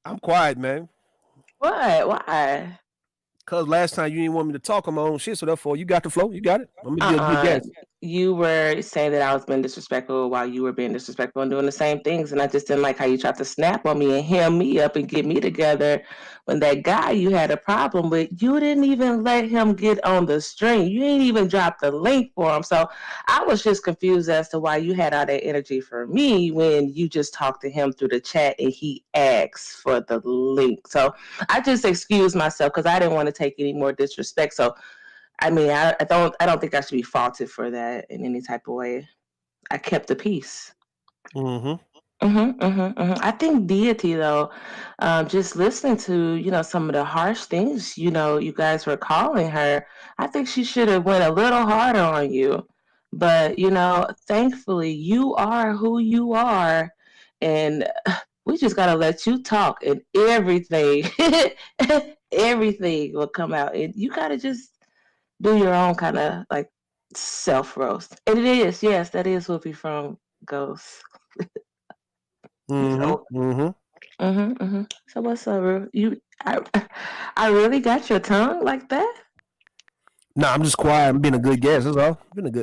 I'm quiet, man. What? Why? Cause last time you didn't want me to talk on my own shit, so therefore you got the flow. You got it. I'm gonna be a good Uh-uh. guest. You were saying that I was being disrespectful while you were being disrespectful and doing the same things, and I just didn't like how you tried to snap on me and hem me up and get me together. When that guy you had a problem with, you didn't even let him get on the stream. You didn't even drop the link for him. So I was just confused as to why you had all that energy for me when you just talked to him through the chat and he asked for the link. So I just excused myself because I didn't want to take any more disrespect. So I mean, I don't think I should be faulted for that in any type of way. I kept the peace. Mm-hmm. I think deity though, just listening to some of the harsh things you guys were calling her. I think she should have went a little harder on you. But thankfully you are who you are, and we just gotta let you talk, and everything, everything will come out, and you gotta just do your own kind of like self roast. And it is, yes, that is Whoopi from Ghost. Mm-hmm. So, Mm-hmm. so what's up, Ru? I really got your tongue like that. Nah, I'm just quiet. I'm being a good guest. That's all.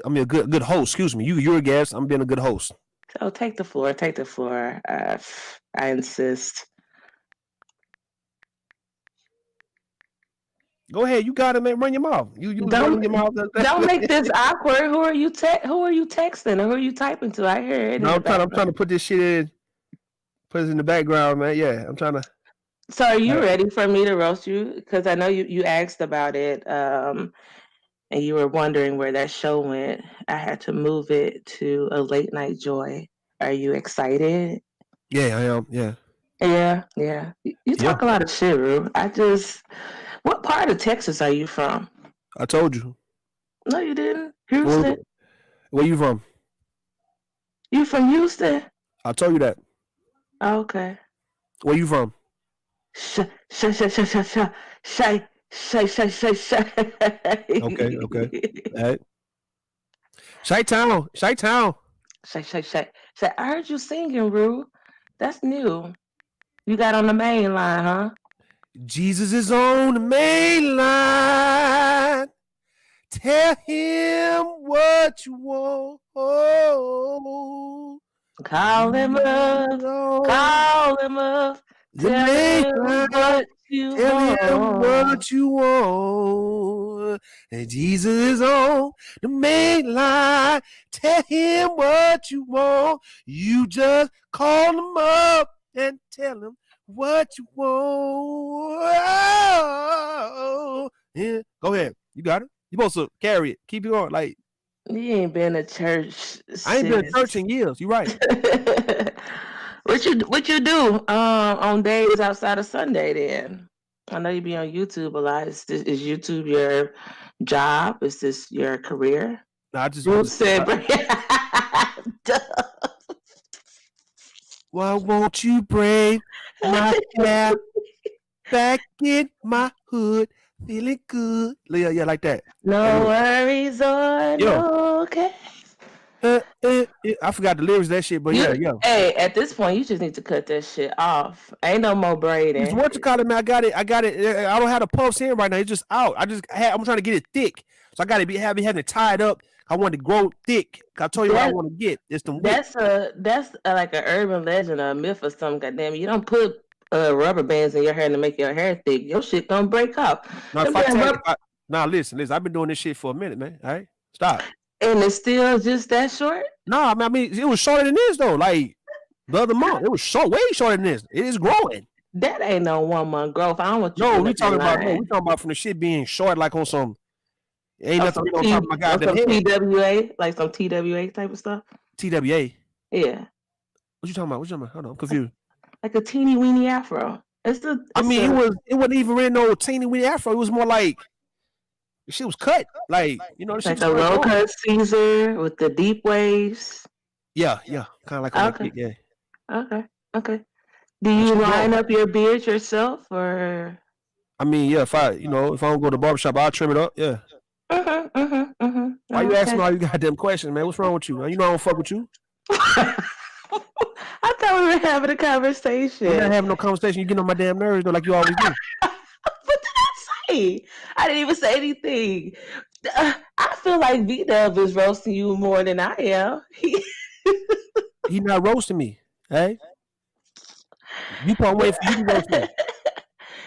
I'm a good host. Excuse me. You're a guest. I'm being a good host. So take the floor. Take the floor. I insist. Go ahead. You got it, man. Run your mouth. You was Don't running your mouth. don't make this awkward. Who are you texting or who are you typing to? I hear it in No, the I'm trying background. to put this shit in. Put it in the background, man. Yeah, I'm trying to. So are All you right. ready for me to roast you? Because I know you asked about it. And you were wondering where that show went. I had to move it to a late night joy. Are you excited? Yeah, I am. Yeah. Yeah, yeah. You Yeah. talk a lot of shit, Rue. What part of Texas are you from? I told you. No, you didn't. Where, Houston. where you from? You from Houston? I told you that. Oh, okay. Where you from? Sh sh sh sh sh sh shy shy shy shy Okay. shy. Okay. All right. Shy Town. Shy Town. Shay, shay, shay, shay. I heard you singing, Rue. That's new. You got on the main line, huh? Jesus is on the main line. Tell him what you want. Oh, Call him up, call him up. the Tell main him line. what you Tell him want. what you want. And Jesus is on the main line. Tell him what you want. You just call him up and tell him what you want. Yeah. Go ahead. You got it. You supposed to carry it. Keep it going. Like, You ain't been to church I ain't been to church since. in years. You're right. What you do on days outside of Sunday then? I know you be on YouTube a lot. Is YouTube your job? Is this your career? Nah, I Ruth just said, why won't you brave my gap back in my hood, feeling good. Yeah, yeah, like that. no worries or Yo, no care. I forgot the lyrics of that shit, but yeah, yeah. Hey, at this point, you just need to cut that shit off. Ain't no more It's braiding. what you call it, man. I got it. I don't have the pulse in right now. It's just out. I'm trying to get it thick, so I got to be having it tied up. I want to grow thick. I told you what I That want to get. It's the wick. that's like an urban legend or a myth or something. Goddamn, you don't put rubber bands in your hair to make your hair thick. Your shit gonna break up. Now, Them if I damn tag, rub- now listen. I've been doing this shit for a minute, man. All right, stop. and it's still just that short. No, I mean it was shorter than this though. Like the other month, it was way shorter than this. It is growing. That ain't no 1 month growth. I don't want you No, getting we up there talking about lying. from the shit being short, like on some ain't Oh, nothing been on top of my goddamn head. TWA, like some TWA type of stuff. TWA. Yeah, What you talking about? Hold on, I'm confused. like a teeny weeny afro. I It's mean, a it wasn't even really no teeny weeny afro. It was more like the shit was cut. Like, the shit like was a kind of low growing. cut Caesar with the deep waves. Yeah, kind of like on that Okay, kick. Yeah, okay, okay. Do that you shit line growing. up your beard yourself or? I mean, yeah. If I don't go to the barbershop, I'll trim it up. Yeah. Why you asking Okay. all you goddamn questions, man? What's wrong with you? You know I don't fuck with you. I thought we were having a conversation. We're not having no conversation. You get on my damn nerves though, like you always do. What did I say? I didn't even say anything. I feel like VDub is roasting you more than I am. He not roasting me, hey? You can't wait for you to roast me.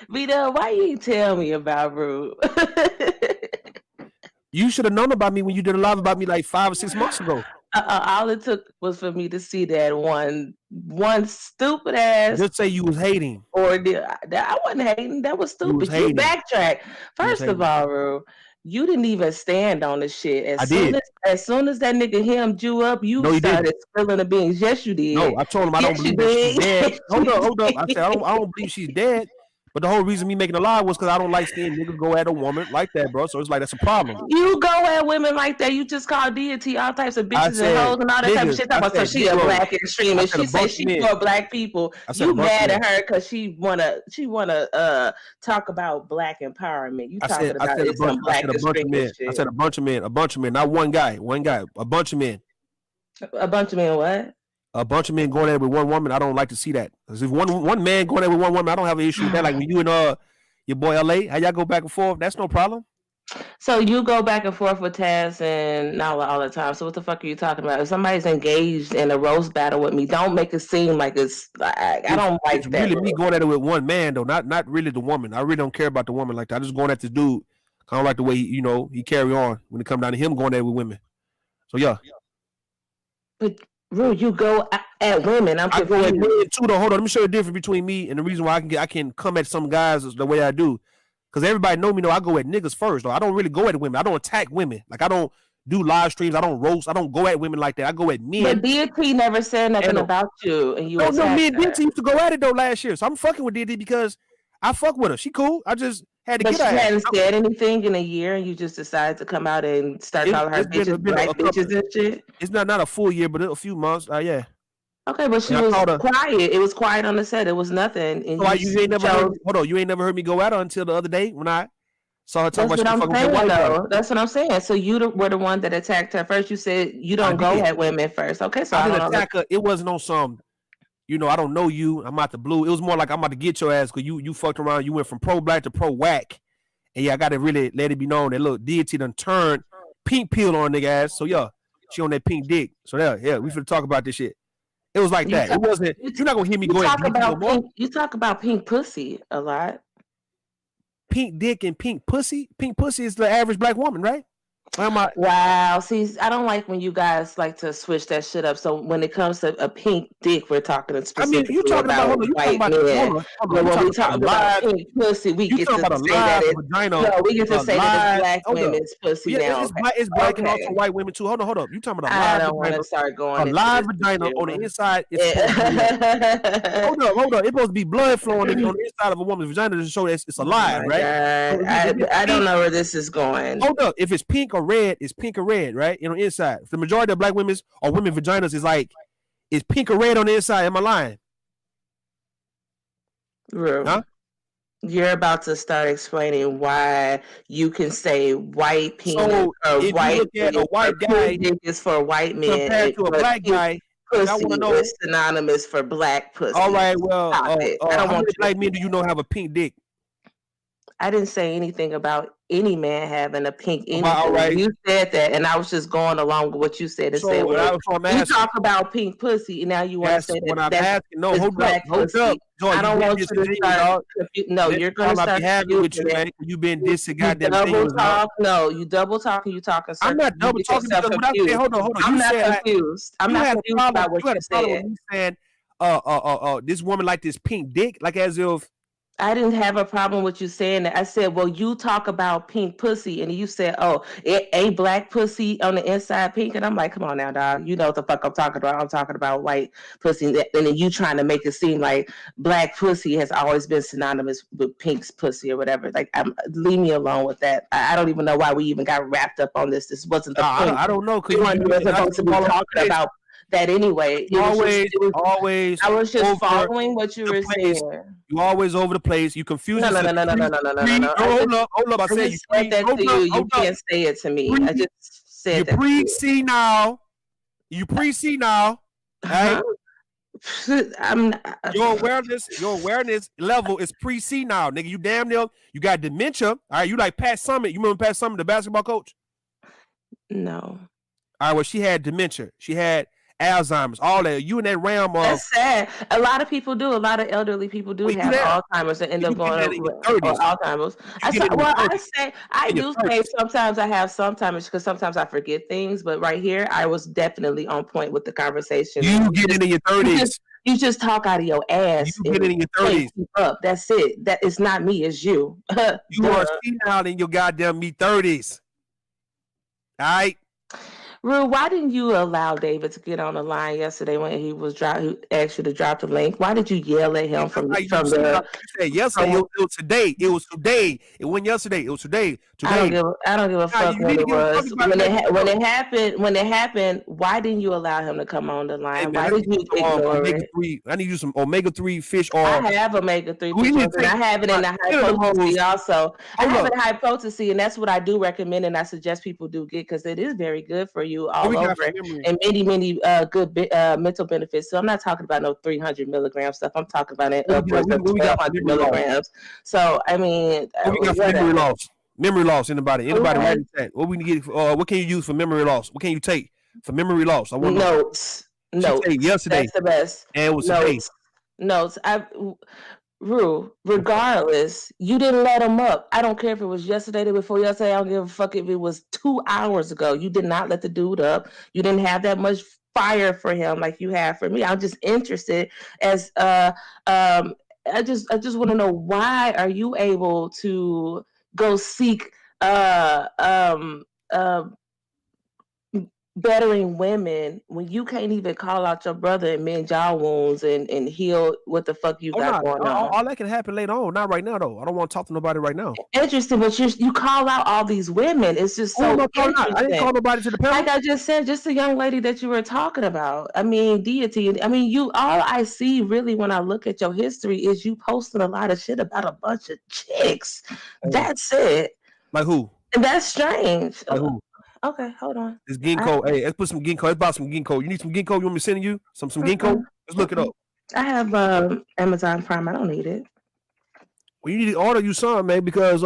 VDub, why you didn't tell me about Rue? You should have known about me when you did a live about me like 5 or 6 months ago. All it took was for me to see that one stupid ass. Just say you was hating. Or I wasn't hating. That was stupid. You backtrack. First of all, Rue, you didn't even stand on the shit. As soon as that nigga hemmed you up, you started spilling the beans. Yes, you did. No, I told him I don't believe that she's dead. Hold up. I said I don't believe she's dead. But the whole reason me making a lie was because I don't like seeing niggas go at a woman like that, bro. So it's like that's a problem. You go at women like that. You just call deity all types of bitches and hoes and all that type of shit. So she a black extremist. She say she for black people. You mad at her because she wanna talk about black empowerment. You talking about some black extremist shit. I said a bunch of men, not one guy, a bunch of men. A bunch of men what? A bunch of men going at it with one woman, I don't like to see that. Because if one man going at it with one woman, I don't have an issue with that. Like when you and your boy LA, how y'all go back and forth, that's no problem. So you go back and forth with Taz and Nala all the time. So what the fuck are you talking about? If somebody's engaged in a roast battle with me, don't make it seem like it's like I don't like that. It's really me going at it with one man though, not really the woman. I really don't care about the woman like that. I just going at this dude. I don't like the way he carry on when it comes down to him going at it with women. So yeah. But Rue, you go at women. I go at men too. Though, hold on. Let me show you the difference between me and the reason why I can come at some guys the way I do. Because everybody know me. I go at niggas first. Though I don't really go at women. I don't attack women. Like I don't do live streams. I don't roast. I don't go at women like that. I go at men. But DT never said nothing about you, and you. No, me and DT used to go at it though last year. So I'm fucking with DT because I fuck with her. She cool. I just had to get her. But she hadn't said anything in a year, and you just decided to come out and start calling her bitches, black bitches and shit. It's not a full year, but a few months. Yeah. Okay, but she was quiet. It was quiet on the set. It was nothing. And you ain't never heard, hold on. You ain't never heard me go at her until the other day when I saw her talking about. That's what I'm saying. So you were the one that attacked her first. You said you don't go at women first. Okay, so I didn't attack her. It wasn't on some. I don't know you. I'm out the blue. It was more like I'm about to get your ass because you fucked around. You went from pro black to pro whack, and I got to really let it be known that look, deity done turned pink pill on nigga ass. So yeah, she on that pink dick. So yeah, we finna talk about this shit. It was like that. It wasn't. You're not gonna hear me go ahead. You talk about pink pussy a lot. Pink dick and pink pussy. Pink pussy is the average black woman, right? Wow. See, I don't like when you guys like to switch that shit up. So when it comes to a pink dick, we're talking specifically about white men. When we talk about pink pussy, we get to say that it's black women's pussy now. It's black and also white women too. Hold up. You talking about I don't want to start going. A live vagina on the inside. Hold up. It's supposed to be blood flowing on the inside of a woman's vagina to show that it's alive, right? I don't know where this is going. Hold up. If it's pink or red, it's pink or red, right? Inside. The majority of black women's or women vaginas is pink or red on the inside. Am I lying? Huh? You're about to start explaining why you can say white penis or white guy is for white men compared to a black guy. Pussy I want to know is synonymous for black pussy. All right, well, I don't want like me. Do you have a pink dick? I didn't say anything about any man having a pink anything. All right. You said that, and I was just going along with what you said. And said, you talk about pink pussy, and now you want to say that that's hold up. Joy, I don't want you to start. No, you're going to start happy with you, man. You've been dissing goddamn double talk. No, you double talking. You talking. I'm not double talking. Hold on. I'm not confused. I'm not confused about what you said. Saying, this woman like this pink dick, like as if. I didn't have a problem with you saying that. I said, well, you talk about pink pussy, and you said, oh, it ain't black pussy on the inside pink. And I'm like, come on now, dog. You know what the fuck I'm talking about. I'm talking about white pussy. And then you trying to make it seem like black pussy has always been synonymous with pink's pussy or whatever. Like, leave me alone with that. I don't even know why we even got wrapped up on this. This wasn't the point. I don't know. We weren't supposed to be talking about that anyway. Always. I was just following what you were saying. You always over the place. You confuse. No. Hold up. I said you said that to you. You can't say it to me. I just said that. You pre-see now. Right? Your awareness level is pre-C now, nigga. You damn near, you got dementia. All right, you like Pat Summitt. You remember Pat Summitt, the basketball coach? No. All right, well, she had dementia. She had Alzheimer's, all that. You in that realm of... That's sad. A lot of people do. A lot of elderly people do have Alzheimer's and end up going or Alzheimer's. I do say sometimes I have sometimes because sometimes I forget things, but right here I was definitely on point with the conversation. You get it in your 30s. You just talk out of your ass. You get it in your 30s. Keep up. That's it. That is not me. It's you. You are senile in your goddamn mid-30s. All right. Rue, why didn't you allow David to get on the line yesterday when he asked you to drop the link? Why did you yell at him from the? You said yesterday. It was today. It was today. It wasn't yesterday. It was today. I don't give a fuck when it was. When it happened, why didn't you allow him to come on the line? Why did you ignore it? I need you some omega-3 fish oil. I have omega-3 fish oil, and I have it in the high potency also. I have it in high potency, and that's what I do recommend, and I suggest people do get because it is very good for you all over, and many good mental benefits. So I'm not talking about no 300 milligram stuff. I'm talking about it upwards of 1,200 milligrams. So I mean, what we got for memory loss? Memory loss. Anybody write in chat. What we can get? What can you use for memory loss? What can you take for memory loss? I want notes. Yesterday. That's the best. And it was today. Notes. Rue, regardless, you didn't let him up. I don't care if it was yesterday, the day before yesterday. I don't give a fuck if it was 2 hours ago. You did not let the dude up. You didn't have that much fire for him like you have for me. I'm just interested as I just want to know, why are you able to go seek bettering women when you can't even call out your brother and mend y'all wounds and heal what the fuck you got going on? All that can happen later on. Not right now, though. I don't want to talk to nobody right now. Interesting, but you call out all these women. It's just so interesting. I didn't call nobody to the panel. Like I just said, just the young lady that you were talking about. I mean, deity. I mean, all I see really when I look at your history is you posting a lot of shit about a bunch of chicks. That's it. Like who? And that's strange. Like who? Okay, hold on. It's ginkgo. Hey, let's put some ginkgo. Let's buy some ginkgo. You need some ginkgo? You want me sending you some ginkgo? Let's look it up. I have Amazon Prime. I don't need it. Well, you need to order you some, man, because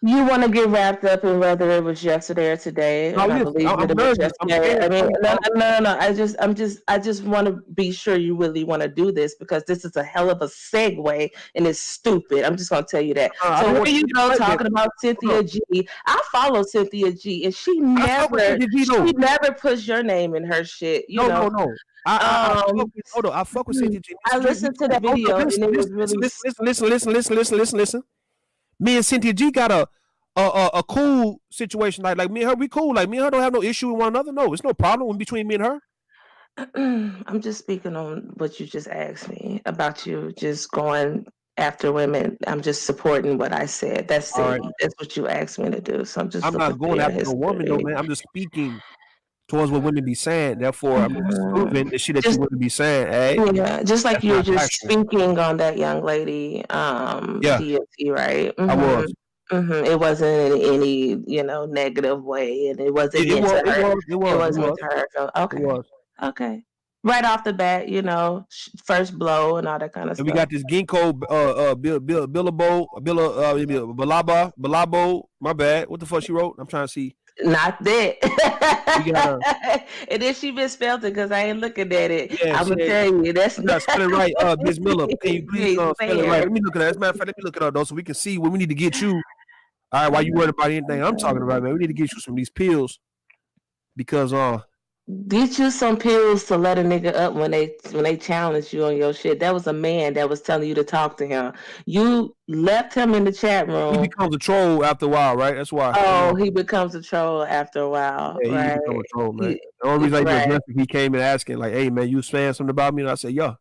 you want to get wrapped up in whether it was yesterday or today. No. I just want to be sure you really want to do this because this is a hell of a segue and it's stupid. I'm just going to tell you that. So here you go talking about Cynthia G. I follow Cynthia G. and she never puts your name in her shit. No. I fuck with Cynthia G. I listened to the video and it was really... Listen. Me and Cynthia G got a cool situation. Like me and her, we cool. Like me and her don't have no issue with one another. No, it's no problem between me and her. I'm just speaking on what you just asked me about you just going after women. I'm just supporting what I said. That's it. Right. That's what you asked me to do. So I'm not going after a woman though, man. I'm just speaking towards what women be saying. Therefore, I'm just proving the shit that you wouldn't be saying. Eh? Yeah, just like you were just speaking on that young lady, DFT, right? I was. It wasn't in any, negative way, and it wasn't her. It wasn't her. Okay. It was. Okay. Right off the bat, first blow and all that kind of stuff. We got this ginkgo bilabo. My bad. What the fuck she wrote? I'm trying to see. Not that. And then she misspelled it because I ain't looking at it. Yeah, I'm gonna tell you that's not spell it right. Ms. Miller, can you please spell it right? Let me look at that. As a matter of fact, let me look it up though, so we can see what we need to get you. All right, while you worried about anything I'm talking about, man, we need to get you some of these pills because get you some pills to let a nigga up when they challenge you on your shit. That was a man that was telling you to talk to him. You left him in the chat room. He becomes a troll after a while, right? That's why. Oh, he becomes a troll after a while. Yeah, he becomes a troll, man. The only reason he came and asking, like, hey, man, you saying something about me? And I said, yeah.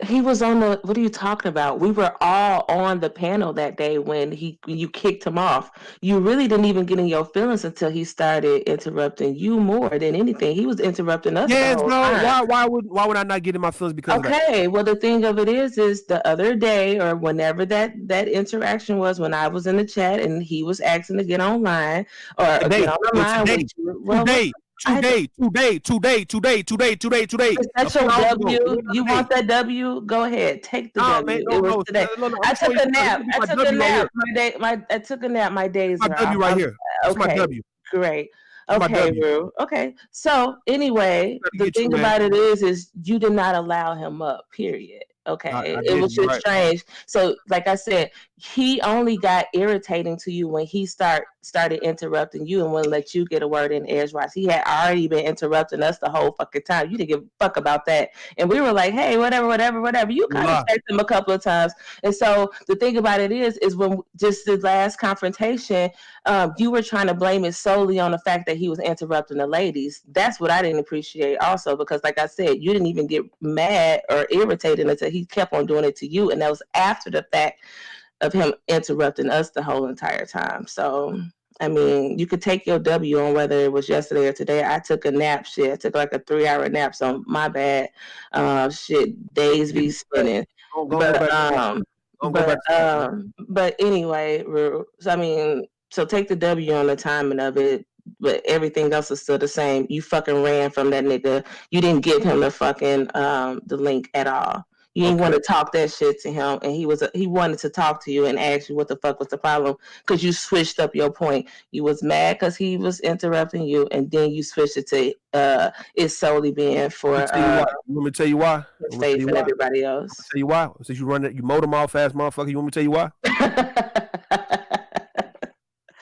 He was on what are you talking about? We were all on the panel that day when you kicked him off. You really didn't even get in your feelings until he started interrupting you more than anything. He was interrupting us. Yes, no. Why would I not get in my feelings because of that? Okay, well the thing of it is the other day or whenever that interaction was when I was in the chat and he was asking to get online or today. get on the line. Today. That's your W. You want that W? Go ahead, take the W. Man, it was today. I took a nap. I took a nap. I took a nap. My days are my W right here. That's my W. Great. Okay, Rue. Okay. So anyway, the thing about it is you did not allow him up, period. Okay. It was just strange. So like I said, he only got irritating to you when he started interrupting you and wouldn't let you get a word in edgewise. He had already been interrupting us the whole fucking time. You didn't give a fuck about that. And we were like, hey, whatever. You kind of checked him a couple of times. And so the thing about it is when just the last confrontation, you were trying to blame it solely on the fact that he was interrupting the ladies. That's what I didn't appreciate also, because like I said, you didn't even get mad or irritated until he kept on doing it to you. And that was after the fact of him interrupting us the whole entire time. So, I mean, you could take your W on whether it was yesterday or today. I took a nap, shit. I took like a 3-hour nap, so my bad. Days be spinning. But anyway, I mean, so take the W on the timing of it, but everything else is still the same. You fucking ran from that nigga. You didn't give him the fucking the link at all. You didn't want to talk that shit to him, and he wanted to talk to you and ask you what the fuck was the problem, because you switched up your point. You was mad because he was interrupting you, and then you switched it to it's solely being for let me tell you why. Faith and everybody else. I'll tell you why. Since you run it, you mow them all fast, motherfucker. You want me to tell you why?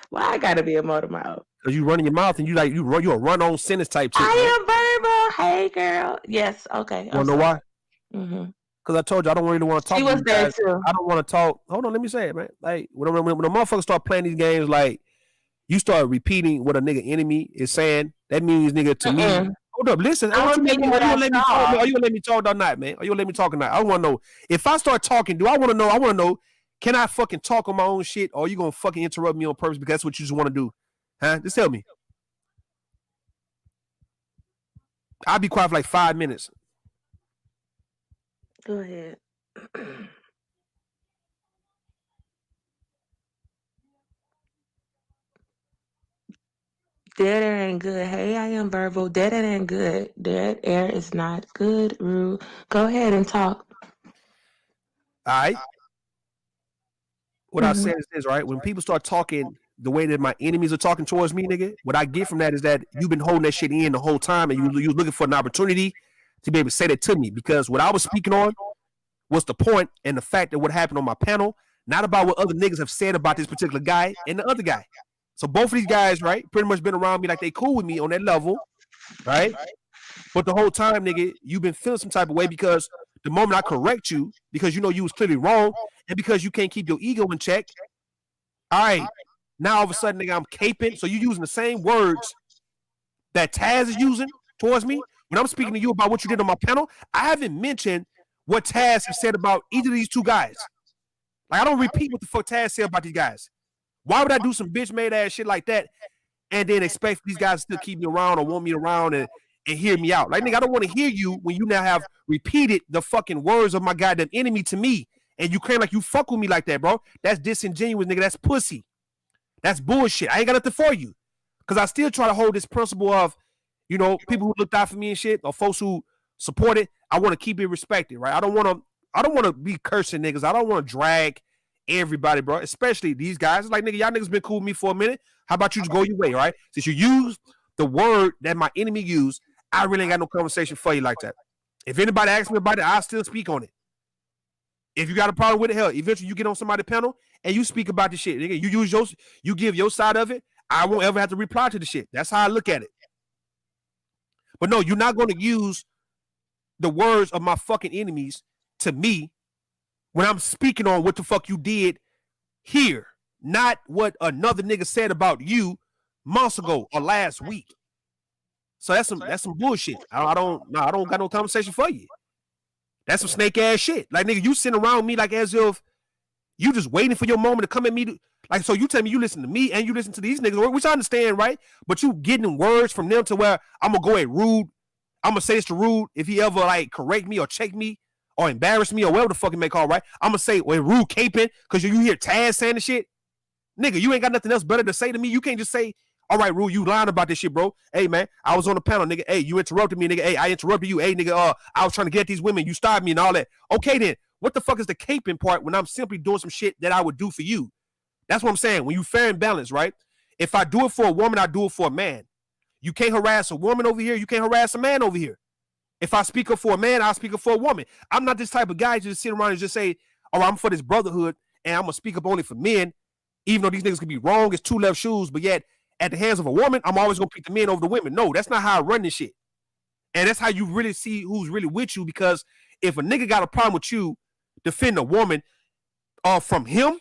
Why I gotta be a motor mouth? Because you running your mouth and you a run-on sentence type shit. I am verbal. Hey, girl. Yes. Okay. You wanna know why? Mm-hmm. Because I told you I don't really want to talk. She was there too. I don't want to talk. Hold on, let me say it, man. Like when the motherfuckers start playing these games, like you start repeating what a nigga enemy is saying. That means nigga to me. Hold up, listen. Are you gonna let me talk or not, man? Are you gonna let me talk or not? I want to know if I start talking. I want to know. Can I fucking talk on my own shit, or are you gonna fucking interrupt me on purpose because that's what you just want to do? Huh? Just tell me. I'll be quiet for like 5 minutes. Go ahead. Dead air ain't good. Hey, I am verbal. Dead air ain't good. Dead air is not good, Rue. Go ahead and talk. All right. What I said is this, right? When people start talking the way that my enemies are talking towards me, nigga, what I get from that is that you've been holding that shit in the whole time, and you're looking for an opportunity to be able to say that to me, because what I was speaking on was the point and the fact that what happened on my panel, not about what other niggas have said about this particular guy and the other guy. So both of these guys, right, pretty much been around me like they cool with me on that level, right? But the whole time, nigga, you've been feeling some type of way because the moment I correct you, because you know you was clearly wrong, and because you can't keep your ego in check, all right, now all of a sudden, nigga, I'm caping. So you using the same words that Taz is using towards me. When I'm speaking to you about what you did on my panel, I haven't mentioned what Taz has said about either of these two guys. Like, I don't repeat what the fuck Taz said about these guys. Why would I do some bitch made ass shit like that and then expect these guys to still keep me around or want me around and hear me out? Like, nigga, I don't want to hear you when you now have repeated the fucking words of my goddamn enemy to me, and you claim like you fuck with me like that, bro. That's disingenuous, nigga. That's pussy. That's bullshit. I ain't got nothing for you. Because I still try to hold this principle of, you know, people who looked out for me and shit, or folks who support it, I want to keep it respected, right? I don't want to be cursing niggas. I don't want to drag everybody, bro, especially these guys. It's like, nigga, y'all niggas been cool with me for a minute. How about you just go your way, right? Since you use the word that my enemy used, I really ain't got no conversation for you like that. If anybody asks me about it, I'll still speak on it. If you got a problem with it, hell, eventually you get on somebody's panel and you speak about the shit. Nigga, you give your side of it. I won't ever have to reply to the shit. That's how I look at it. But no, you're not going to use the words of my fucking enemies to me when I'm speaking on what the fuck you did here, not what another nigga said about you months ago or last week. So that's some bullshit. I don't got no conversation for you. That's some snake ass shit. Like, nigga, you sitting around me like as if you just waiting for your moment to come at me. Like, so you tell me you listen to me and you listen to these niggas, which I understand, right? But you getting words from them to where I'm gonna go at Rude. I'm gonna say this to Rude if he ever like correct me or check me or embarrass me or whatever the fuck he may call, right? I'm gonna say when Rude caping because you hear Taz saying the shit. Nigga, you ain't got nothing else better to say to me. You can't just say All right, Rule, you lying about this shit, bro. Hey, man, I was on the panel, nigga. Hey, you interrupted me, nigga. Hey, I interrupted you. Hey, nigga, I was trying to get these women. You stopped me and all that. Okay, then. What the fuck is the caping part when I'm simply doing some shit that I would do for you? That's what I'm saying. When you fair and balanced, right? If I do it for a woman, I do it for a man. You can't harass a woman over here. You can't harass a man over here. If I speak up for a man, I'll speak up for a woman. I'm not this type of guy to just sit around and just say, oh, I'm for this brotherhood and I'm going to speak up only for men, even though these niggas can be wrong. It's two left shoes, but yet at the hands of a woman, I'm always going to pick the men over the women. No, that's not how I run this shit. And that's how you really see who's really with you, because if a nigga got a problem with you, defend a woman from him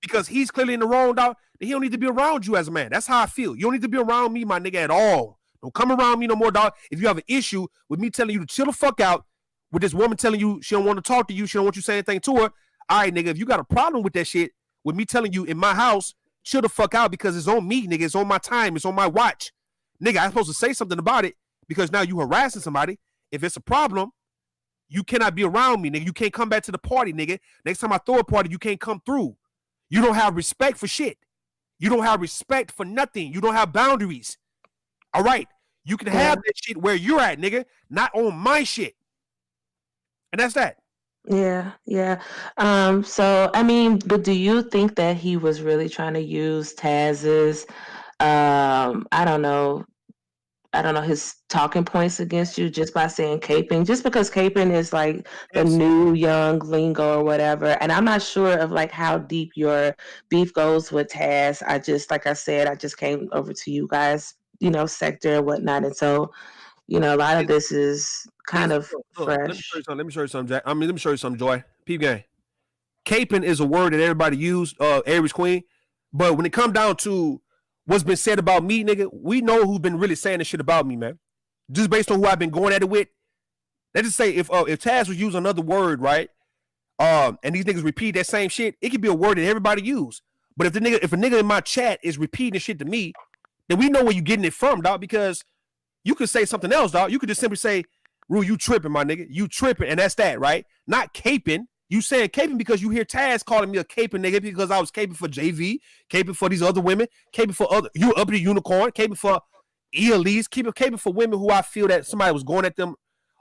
because he's clearly in the wrong, dog, then he don't need to be around you as a man. That's how I feel. You don't need to be around me, my nigga, at all. Don't come around me no more, dog. If you have an issue with me telling you to chill the fuck out, with this woman telling you she don't want to talk to you, she don't want you to say anything to her, all right, nigga, if you got a problem with that shit, with me telling you in my house, chill the fuck out because it's on me, nigga. It's on my time. It's on my watch. Nigga, I'm supposed to say something about it because now you harassing somebody. If it's a problem, you cannot be around me, nigga. You can't come back to the party, nigga. Next time I throw a party, you can't come through. You don't have respect for shit. You don't have respect for nothing. You don't have boundaries. All right. You can have that shit where you're at, nigga, not on my shit. And that's that. Yeah. So, I mean, but do you think that he was really trying to use Taz's, I don't know, his talking points against you just by saying caping, just because caping is like the new young lingo or whatever. And I'm not sure of like how deep your beef goes with Taz. I just, like I said, I just came over to you guys, sector and whatnot. And so, a lot of this is kind of fresh. Let me show you something, Jack. Let me show you something, Joy. Peep game. Caping is a word that everybody used, Aries Queen. But when it comes down to what's been said about me, nigga, we know who's been really saying this shit about me, man. Just based on who I've been going at it with. Let's just say if Taz was using another word, right? And these niggas repeat that same shit, it could be a word that everybody use. But if a nigga in my chat is repeating shit to me, then we know where you getting it from, dog, because you could say something else, dog. You could just simply say, Rue, you tripping, my nigga. You tripping, and that's that, right? Not caping. You saying caping because you hear Taz calling me a caping nigga because I was caping for JV, caping for these other women, caping for other, you up the unicorn, caping for Elise, caping for women who I feel that somebody was going at them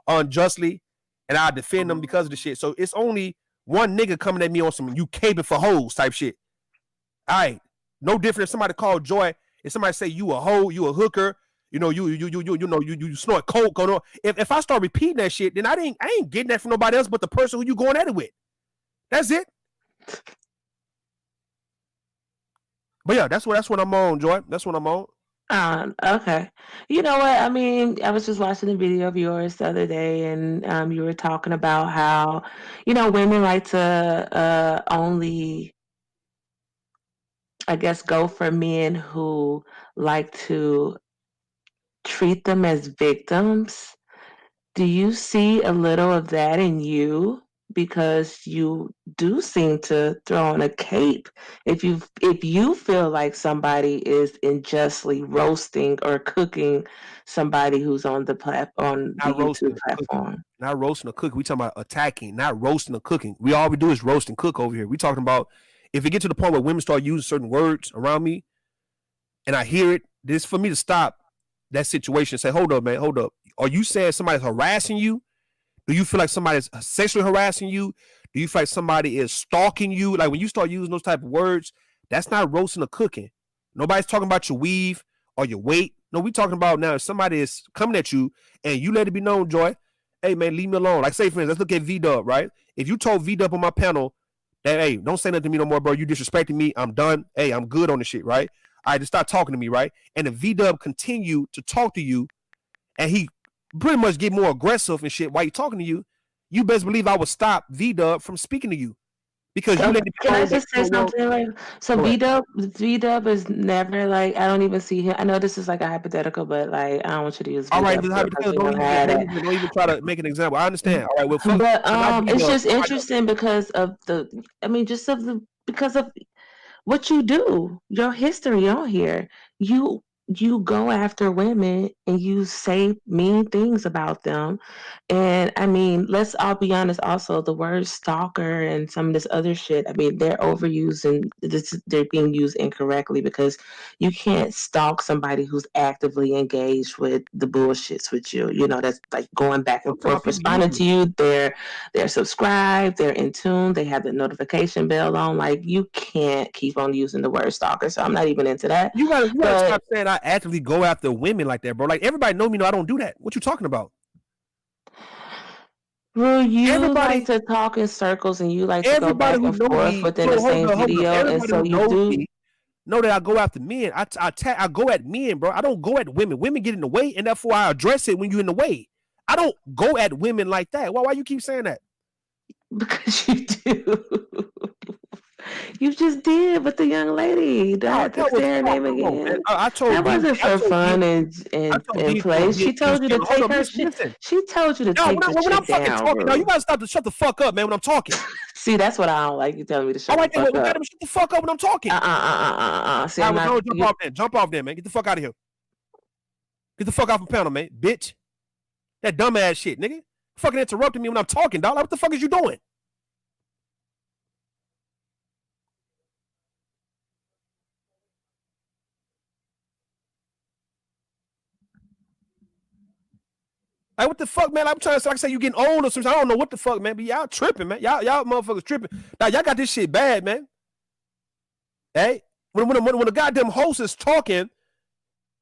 unjustly, and I defend them because of the shit. So it's only one nigga coming at me on some you caping for hoes type shit. All right. No different if somebody called Joy, if somebody say you a hoe, you a hooker, you snort coke. Or if I start repeating that shit, then I ain't getting that from nobody else but the person who you going at it with. That's it. But yeah, that's what I'm on, Joy. That's what I'm on. Okay. You know what? I mean, I was just watching a video of yours the other day, and you were talking about how, women like to only, I guess, go for men who like to treat them as victims. Do you see a little of that in you? Because you do seem to throw on a cape if you feel like somebody is unjustly roasting or cooking somebody who's on the YouTube platform. Not roasting or cooking. We talking about attacking, not roasting or cooking. All we do is roast and cook over here. We talking about if it get to the point where women start using certain words around me and I hear it, this is for me to stop that situation. Say, hold up, man, hold up. Are you saying somebody's harassing you? Do you feel like somebody's sexually harassing you? Do you feel like somebody is stalking you? Like when you start using those type of words, that's not roasting or cooking. Nobody's talking about your weave or your weight. No, we talking about now if somebody is coming at you and you let it be known, Joy, hey, man, leave me alone. Like say, for instance, let's look at V-Dub, right? If you told V-Dub on my panel that, hey, don't say nothing to me no more, bro. You disrespecting me. I'm done. Hey, I'm good on this shit, right? All right, just start talking to me, right? And if V-Dub continue to talk to you and he pretty much get more aggressive and shit while you talking to you, you best believe I would stop V-Dub from speaking to you. Because so, can I just say something? Like, so V-Dub is never like, I don't even see him. I know this is like a hypothetical, but like I don't want you to use V-Dub. All right, don't even try to make an example. I understand. All right, well, but it's just interesting because of because of what you do, your history on here. You you go after women and you say mean things about them. And I mean, let's all be honest also, the word stalker and some of this other shit, I mean, they're overused and they're being used incorrectly, because you can't stalk somebody who's actively engaged with the bullshits with you. You know, that's like going back I'm and talking about forth, people responding using it. to you. They're subscribed, they're in tune, they have the notification bell on. Like, you can't keep on using the word stalker. So I'm not even into that. You gotta But stop saying I actively go after women like that, bro. Like everybody know me, know I don't do that. What you talking about? Rue, you like Everybody, to talk in circles and you like to go everybody back who and know forth me, within so the hold same up, hold up. video. And Everybody so who you knows do. me know that I go after men. I go at men, bro. I don't go at women. Women get in the way, and therefore I address it when you're in the way. I don't go at women like that. Why you keep saying that? Because you do. You just did with the young lady. Do I No, have to that was say her talk. name Come on, man. again? I That told D. wasn't I for told D. fun I told and D to play. be She told you to hold take up, her listen, shit. listen. She told you to No, take the when I'm shit fucking down, talking, now you Rue. gotta stop to shut the fuck up, man. When I'm talking. See, that's what I don't like. You telling me to All shut the right, then, well, fuck up. goddamn, shut the fuck up when I'm talking. See, All I'm right, well, not. go jump off then. Jump off then, man. Get the fuck out of here. Get the fuck off the panel, man, bitch. That dumbass shit, nigga. Fucking interrupting me when I'm talking, dog. Like, what the fuck is you doing? Like, what the fuck, man? I'm trying to say, like I say, you getting old or something. I don't know what the fuck, man. But y'all tripping, man. Y'all motherfuckers tripping. Now, y'all got this shit bad, man. Hey, when the goddamn host is talking,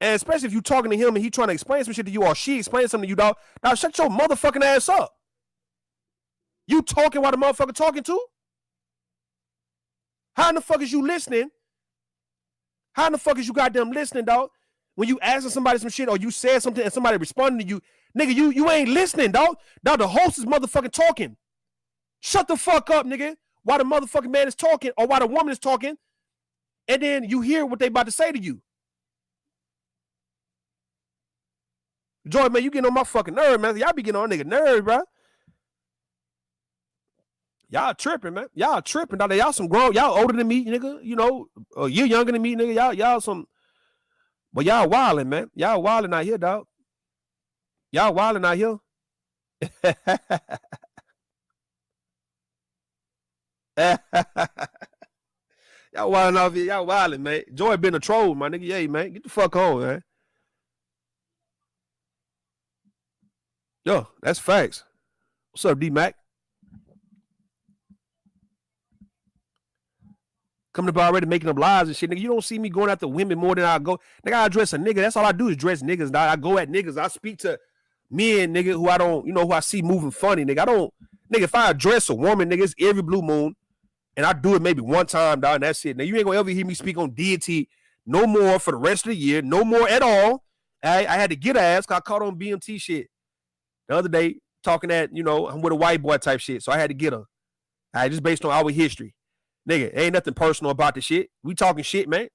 and especially if you talking to him and he trying to explain some shit to you, or she explains something to you, dog. Now, shut your motherfucking ass up. You talking while the motherfucker talking too? How in the fuck is you listening? How in the fuck is you goddamn listening, dog? When you asking somebody some shit or you said something and somebody responding to you, nigga, you ain't listening, dog. Now the host is motherfucking talking. Shut the fuck up, nigga. While the motherfucking man is talking or while the woman is talking, and then you hear what they about to say to you. Joy, man, you getting on my fucking nerve, man. Y'all be getting on nigga nerve, bro. Y'all tripping, man. Y'all tripping. Now y'all some grown. Y'all older than me, nigga. You know, a year younger than me, nigga. Y'all some. But y'all wilding, man. Y'all wilding out here, dog. Y'all wilding out here. Y'all wilding off here. Y'all wilding, man. Joy been a troll, my nigga. Yeah, man. Get the fuck home, man. Yo, that's facts. What's up, D Mac? Coming up already making up lies and shit, nigga. You don't see me going after women more than I go. Nigga, I address a nigga. That's all I do is dress niggas. Dog. I go at niggas. I speak to men, nigga, who I don't, who I see moving funny, nigga. I don't, nigga, if I address a woman, nigga, it's every blue moon. And I do it maybe one time, dog, and that's it. Now, you ain't gonna ever hear me speak on deity no more for the rest of the year. No more at all. I had to get ass because I caught on BMT shit the other day talking that, I'm with a white boy type shit. So I had to get her. All right, just based on our history. Nigga, ain't nothing personal about the shit. We talking shit, man.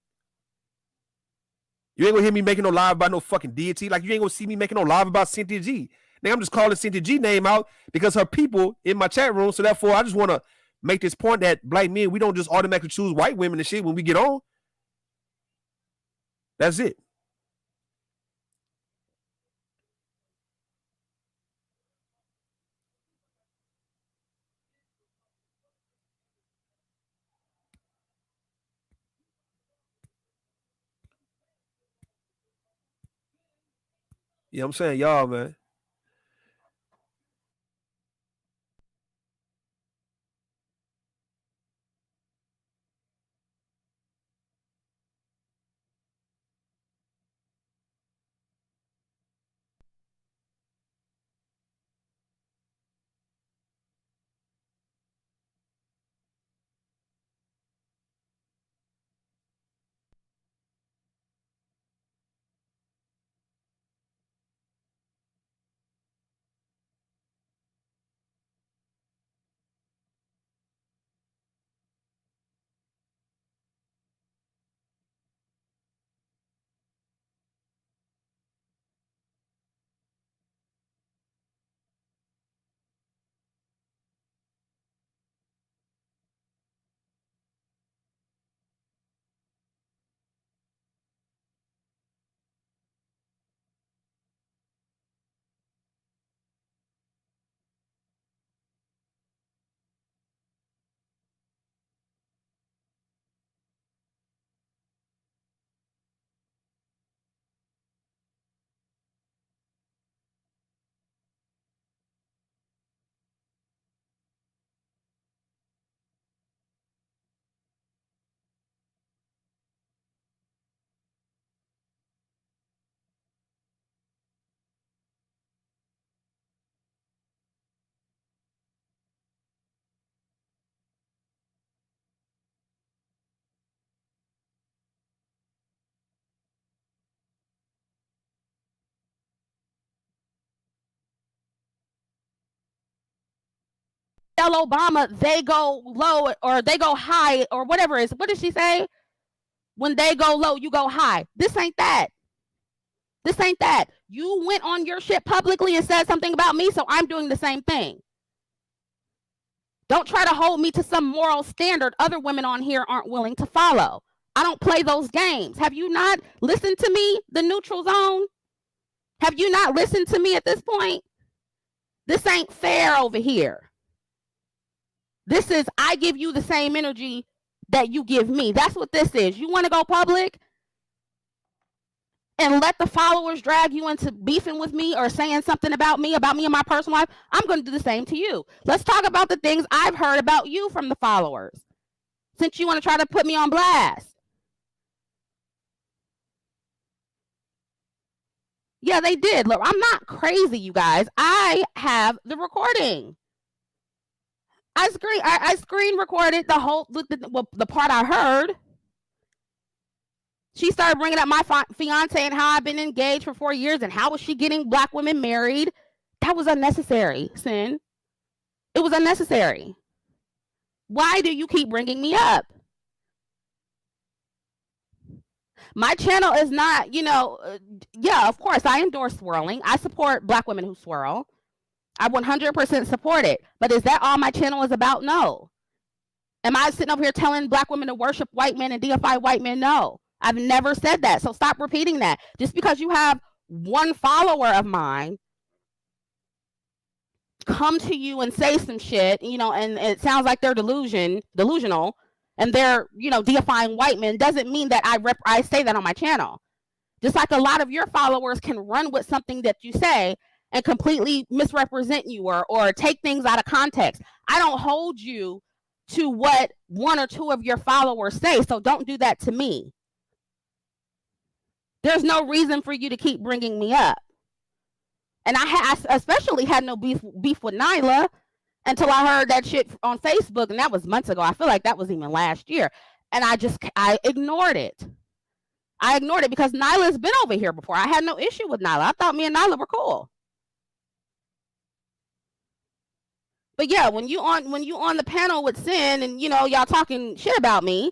You ain't gonna hear me making no live about no fucking deity. Like, you ain't gonna see me making no live about Cynthia G. Nigga, I'm just calling Cynthia G name out because her people in my chat room. So therefore, I just want to make this point that black men, we don't just automatically choose white women and shit when we get on. That's it. You know what I'm saying? Y'all, man. Obama, they go low or they go high or whatever it is. What did she say? When they go low, you go high. This ain't that. This ain't that. You went on your shit publicly and said something about me, so I'm doing the same thing. Don't try to hold me to some moral standard other women on here aren't willing to follow. I don't play those games. Have you not listened to me, the neutral zone? Have you not listened to me at this point? This ain't fair over here. This is, I give you the same energy that you give me. That's what this is. You want to go public and let the followers drag you into beefing with me or saying something about me and my personal life? I'm going to do the same to you. Let's talk about the things I've heard about you from the followers, since you want to try to put me on blast. Yeah, they did. Look, I'm not crazy, you guys. I have the recording. I screen recorded the whole the part I heard. She started bringing up my fiance and how I've been engaged for 4 years and how was she getting black women married. That was unnecessary, Sin. It was unnecessary. Why do you keep bringing me up? My channel is not, yeah, of course, I endorse swirling. I support black women who swirl. I 100% support it. But is that all my channel is about? No. Am I sitting over here telling black women to worship white men and deify white men? No. I've never said that. So stop repeating that. Just because you have one follower of mine come to you and say some shit, and it sounds like they're delusional, and they're, deifying white men, doesn't mean that I say that on my channel. Just like a lot of your followers can run with something that you say and completely misrepresent you or take things out of context. I don't hold you to what one or two of your followers say, so don't do that to me. There's no reason for you to keep bringing me up. And I especially had no beef with Nyla until I heard that shit on Facebook, and that was months ago. I feel like that was even last year. And I ignored it. I ignored it because Nyla's been over here before. I had no issue with Nyla. I thought me and Nyla were cool. But yeah, when you on the panel with Sin and y'all talking shit about me,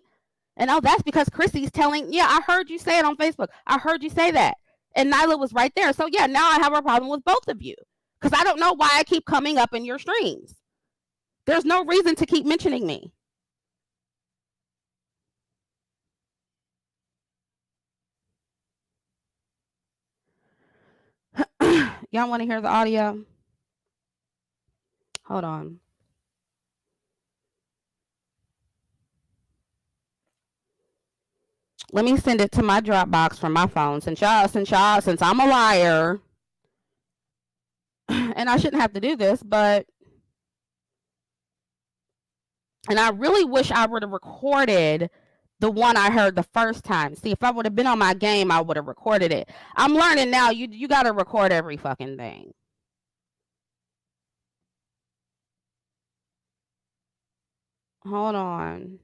and that's because Chrissy's telling, yeah, I heard you say it on Facebook. I heard you say that. And Nyla was right there. So yeah, now I have a problem with both of you. Because I don't know why I keep coming up in your streams. There's no reason to keep mentioning me. Y'all want to hear the audio? Hold on. Let me send it to my Dropbox from my phone since I'm a liar. And I shouldn't have to do this, and I really wish I would have recorded the one I heard the first time. See, if I would have been on my game, I would have recorded it. I'm learning now, you got to record every fucking thing. Hold on.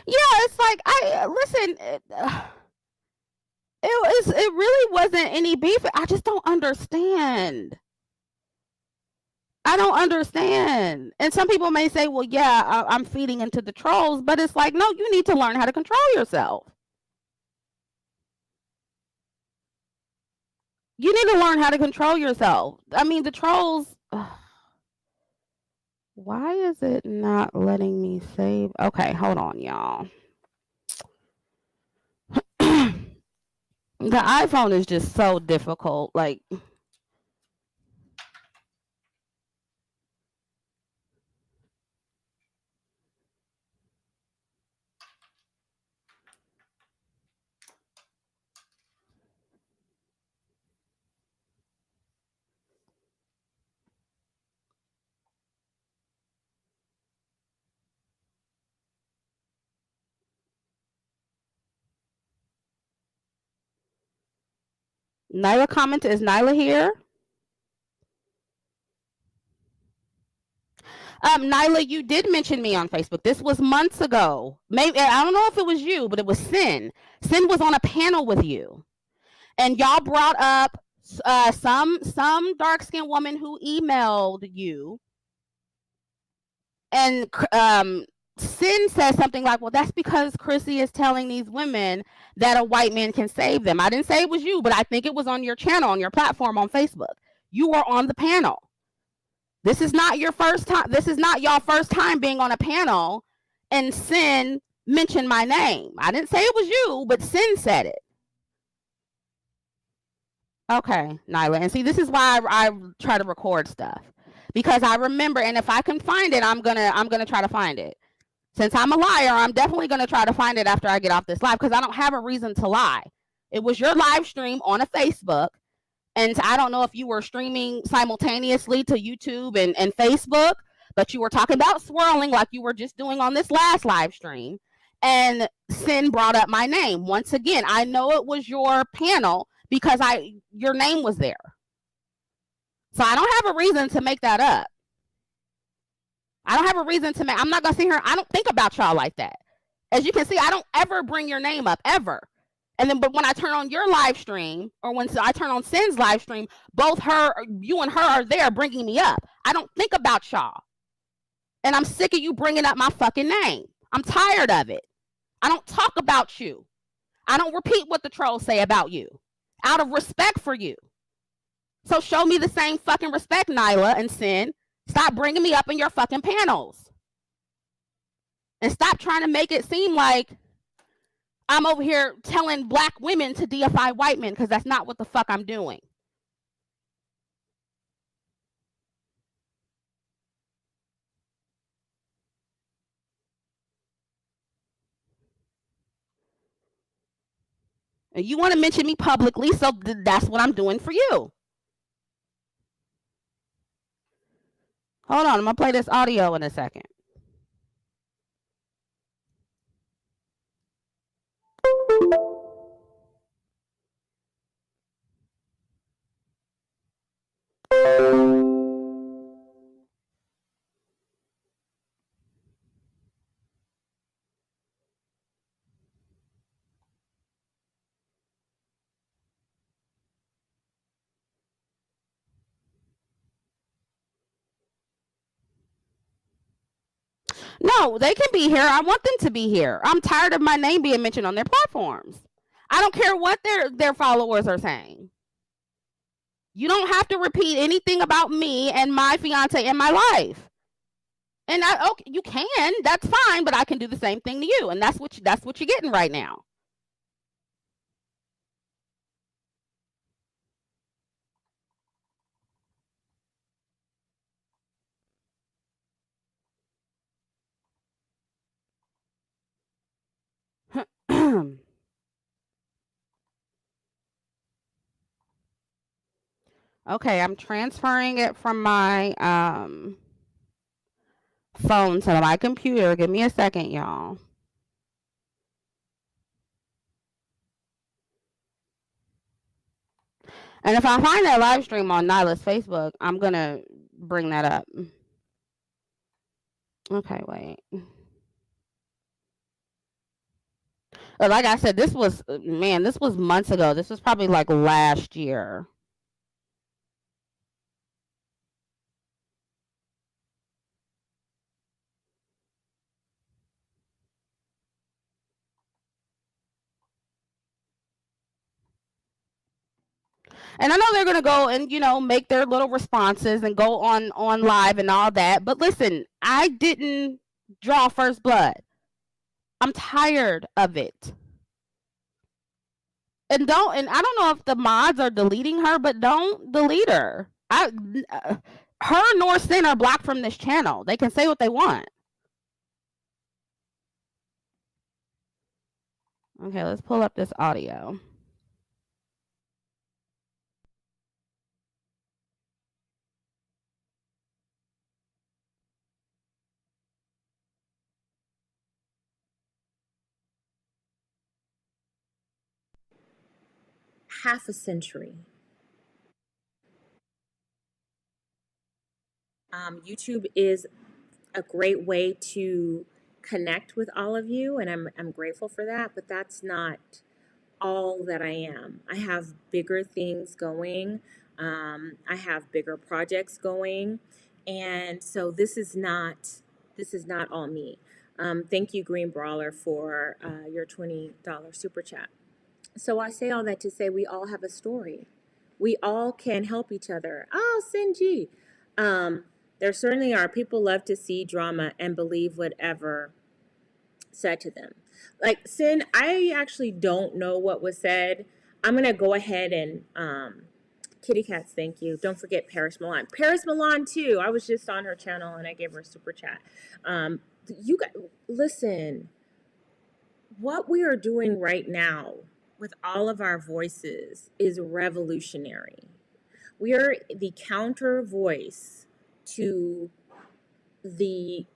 Yeah, it's like listen. It really wasn't any beef. I just don't understand. I don't understand. And some people may say, well, yeah, I'm feeding into the trolls, but it's like, no, you need to learn how to control yourself. You need to learn how to control yourself. I mean, the trolls. Why is it not letting me save? Okay, hold on, y'all. The iPhone is just so difficult. Like, Nyla commented, is Nyla here? Nyla, you did mention me on Facebook. This was months ago. Maybe I don't know if it was you, but it was Sin. Sin was on a panel with you, and y'all brought up some dark-skinned woman who emailed you, and Sin says something like, well, that's because Chrissy is telling these women that a white man can save them. I didn't say it was you, but I think it was on your channel, on your platform on Facebook. You were on the panel. This is not your first time. This is not y'all first time being on a panel and Sin mentioned my name. I didn't say it was you, but Sin said it. Okay, Nyla. And see, this is why I try to record stuff, because I remember, and if I can find it, I'm gonna try to find it. Since I'm a liar, I'm definitely gonna try to find it after I get off this live, because I don't have a reason to lie. It was your live stream on a Facebook, and I don't know if you were streaming simultaneously to YouTube and Facebook, but you were talking about swirling like you were just doing on this last live stream, and Sin brought up my name. Once again, I know it was your panel because your name was there. So I don't have a reason to make that up. I don't have a reason to I'm not gonna sit here. I don't think about y'all like that. As you can see, I don't ever bring your name up, ever. And then, but when I turn on your live stream, or when I turn on Sin's live stream, both you and her are there bringing me up. I don't think about y'all. And I'm sick of you bringing up my fucking name. I'm tired of it. I don't talk about you. I don't repeat what the trolls say about you, out of respect for you. So show me the same fucking respect, Nyla and Sin. Stop bringing me up in your fucking panels. And stop trying to make it seem like I'm over here telling black women to deify white men, because that's not what the fuck I'm doing. And you want to mention me publicly, so that's what I'm doing for you. Hold on, I'm gonna play this audio in a second. No, they can be here. I want them to be here. I'm tired of my name being mentioned on their platforms. I don't care what their followers are saying. You don't have to repeat anything about me and my fiance and my life. And okay, you can. That's fine, but I can do the same thing to you, and that's what you're getting right now. Okay, I'm transferring it from my phone to my computer. Give me a second, y'all. And if I find that live stream on Nyla's Facebook, I'm gonna bring that up. Okay, wait. Like I said, this was months ago. This was probably like last year. And I know they're gonna go and make their little responses and go on live and all that. But listen, I didn't draw first blood. I'm tired of it. And I don't know if the mods are deleting her, but don't delete her. Her nor Sin are blocked from this channel. They can say what they want. Okay, let's pull up this audio. Half a century. YouTube is a great way to connect with all of you, and I'm grateful for that, but that's not all that I am. I have bigger things going. I have bigger projects going, and so this is not all me. Thank you, Green Brawler, for your $20 super chat. So I say all that to say we all have a story. We all can help each other. Oh, Sinji. There certainly are. People love to see drama and believe whatever said to them. Like, Sin, I actually don't know what was said. I'm going to go ahead and, Kitty Cats, thank you. Don't forget Paris Milan. Paris Milan, too. I was just on her channel and I gave her a super chat. You guys, listen, what we are doing right now with all of our voices is revolutionary. We are the counter voice to the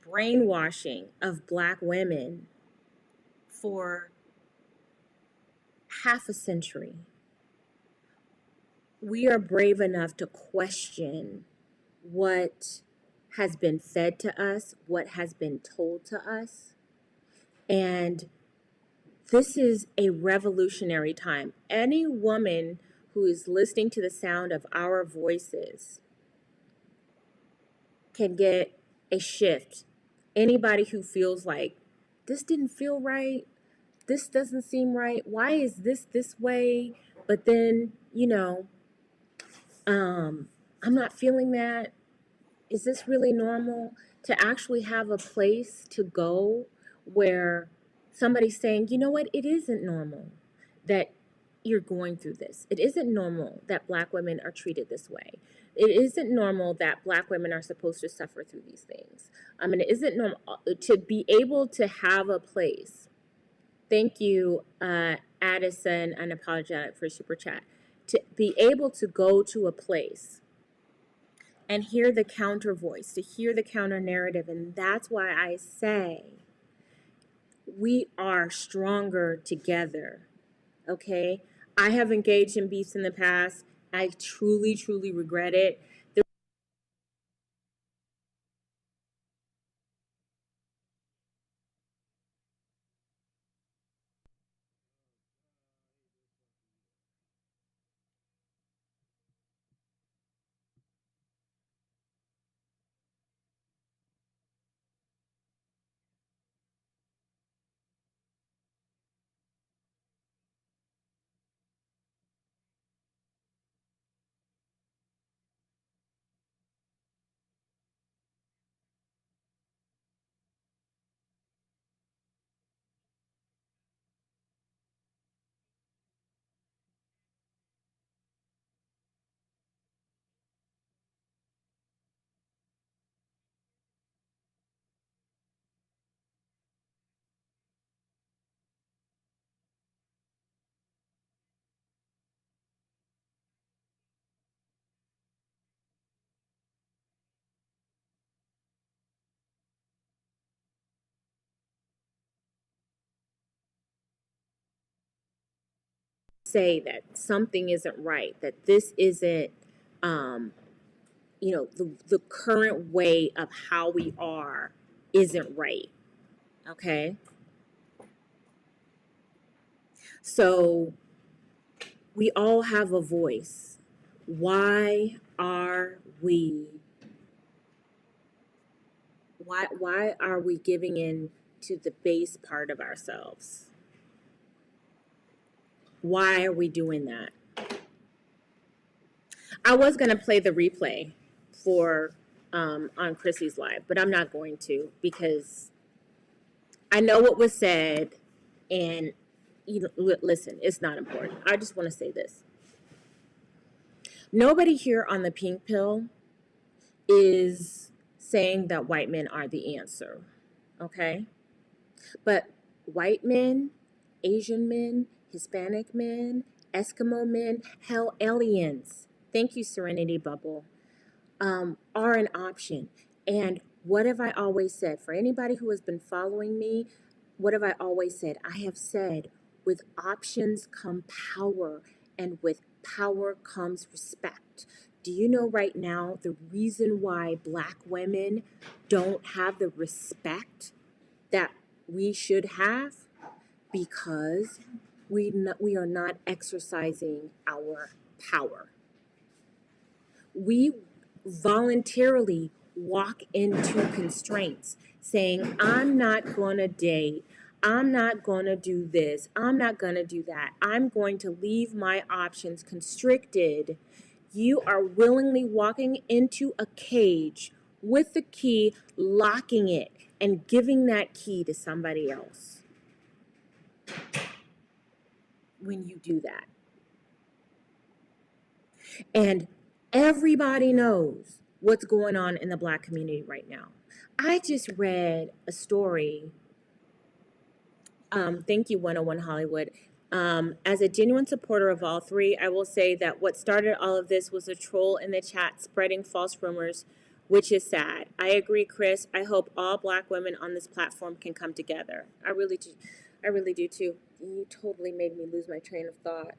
brainwashing of Black women for half a century. We are brave enough to question what has been fed to us, what has been told to us. And this is a revolutionary time. Any woman who is listening to the sound of our voices can get a shift. Anybody who feels like this didn't feel right, this doesn't seem right, why is this way? But then, I'm not feeling that. Is this really normal? To actually have a place to go where somebody's saying, you know what, it isn't normal that you're going through this. It isn't normal that Black women are treated this way. It isn't normal that Black women are supposed to suffer through these things. It isn't normal to be able to have a place. Thank you, Addison, unapologetic for super chat. To be able to go to a place and hear the counter voice, to hear the counter narrative. And that's why I say we are stronger together, okay? I have engaged in beefs in the past. I truly, truly regret it. Say that something isn't right, that this isn't, the current way of how we are isn't right, okay? So we all have a voice. Why are we giving in to the base part of ourselves? Why are we doing that? I was going to play the replay for on Chrissy's live, but I'm not going to because I know what was said, and listen, it's not important. I just want to say this. Nobody here on the pink pill is saying that white men are the answer, okay? But white men, Asian men, Hispanic men, Eskimo men, hell, aliens, thank you, Serenity Bubble, are an option. And what have I always said? For anybody who has been following me, what have I always said? I have said, with options come power, and with power comes respect. Do you know right now the reason why Black women don't have the respect that we should have? Because we are not exercising our power. We voluntarily walk into constraints saying, I'm not going to date. I'm not going to do this. I'm not going to do that. I'm going to leave my options constricted. You are willingly walking into a cage with the key, locking it, and giving that key to somebody else when you do that. And everybody knows what's going on in the Black community right now. I just read a story. Thank you, 101 Hollywood. As a genuine supporter of all three, I will say that what started all of this was a troll in the chat spreading false rumors, which is sad. I agree, Chris. I hope all Black women on this platform can come together. I really do. I really do too. You totally made me lose my train of thought.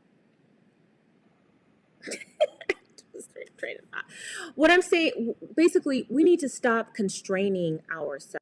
What I'm saying, basically, we need to stop constraining ourselves.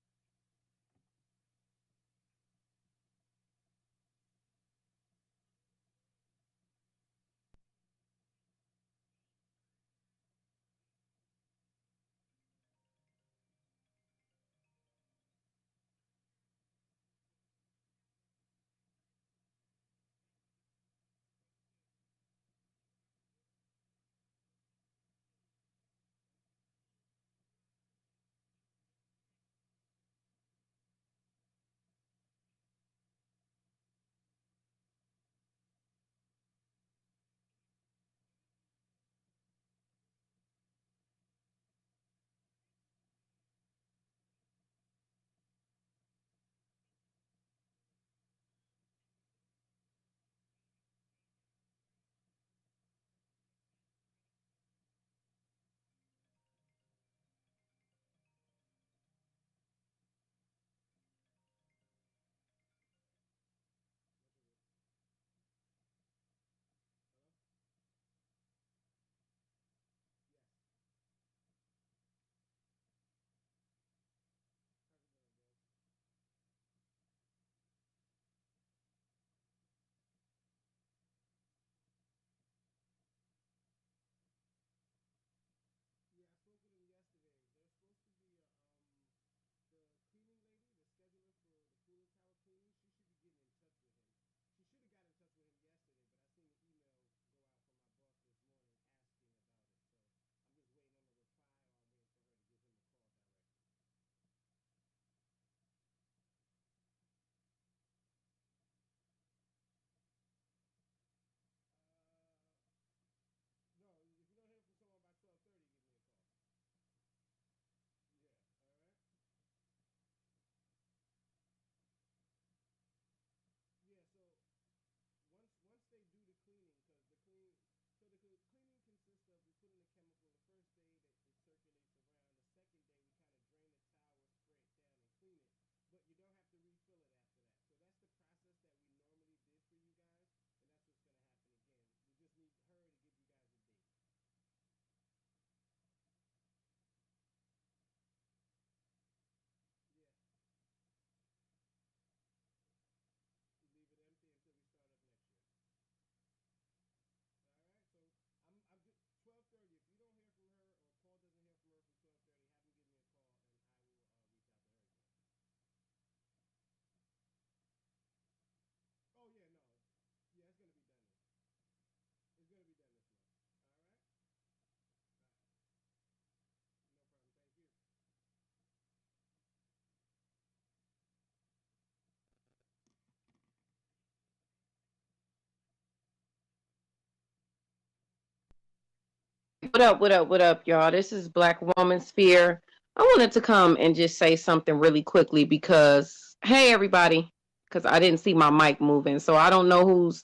What up, what up, what up, y'all? This is Black Woman Sphere. I wanted to come and just say something really quickly because, hey, everybody, because I didn't see my mic moving. So I don't know who's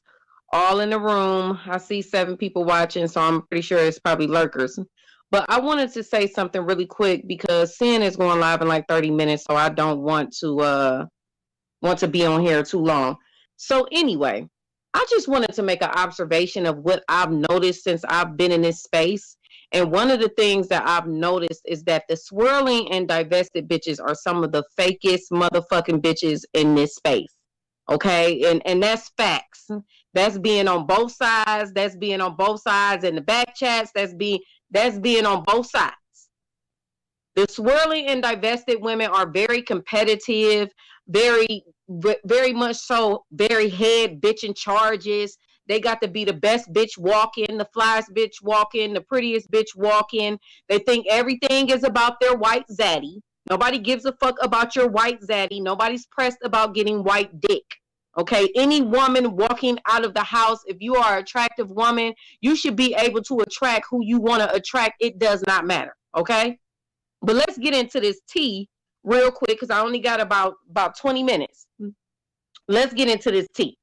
all in the room. I see 7 people watching, so I'm pretty sure it's probably lurkers. But I wanted to say something really quick because Sin is going live in like 30 minutes, so I don't want to be on here too long. So anyway, I just wanted to make an observation of what I've noticed since I've been in this space. And one of the things that I've noticed is that the swirling and divested bitches are some of the fakest motherfucking bitches in this space. Okay, and that's facts. That's being on both sides. That's being on both sides in the back chats. That's being on both sides. The swirling and divested women are very competitive, very much so, very head bitching charges. They got to be the best bitch walking, the flyest bitch walking, the prettiest bitch walking. They think everything is about their white zaddy. Nobody gives a fuck about your white zaddy. Nobody's pressed about getting white dick. Okay, any woman walking out of the house, if you are an attractive woman, you should be able to attract who you want to attract. It does not matter. Okay, but let's get into this tea real quick because I only got about 20 minutes. Let's get into this tea.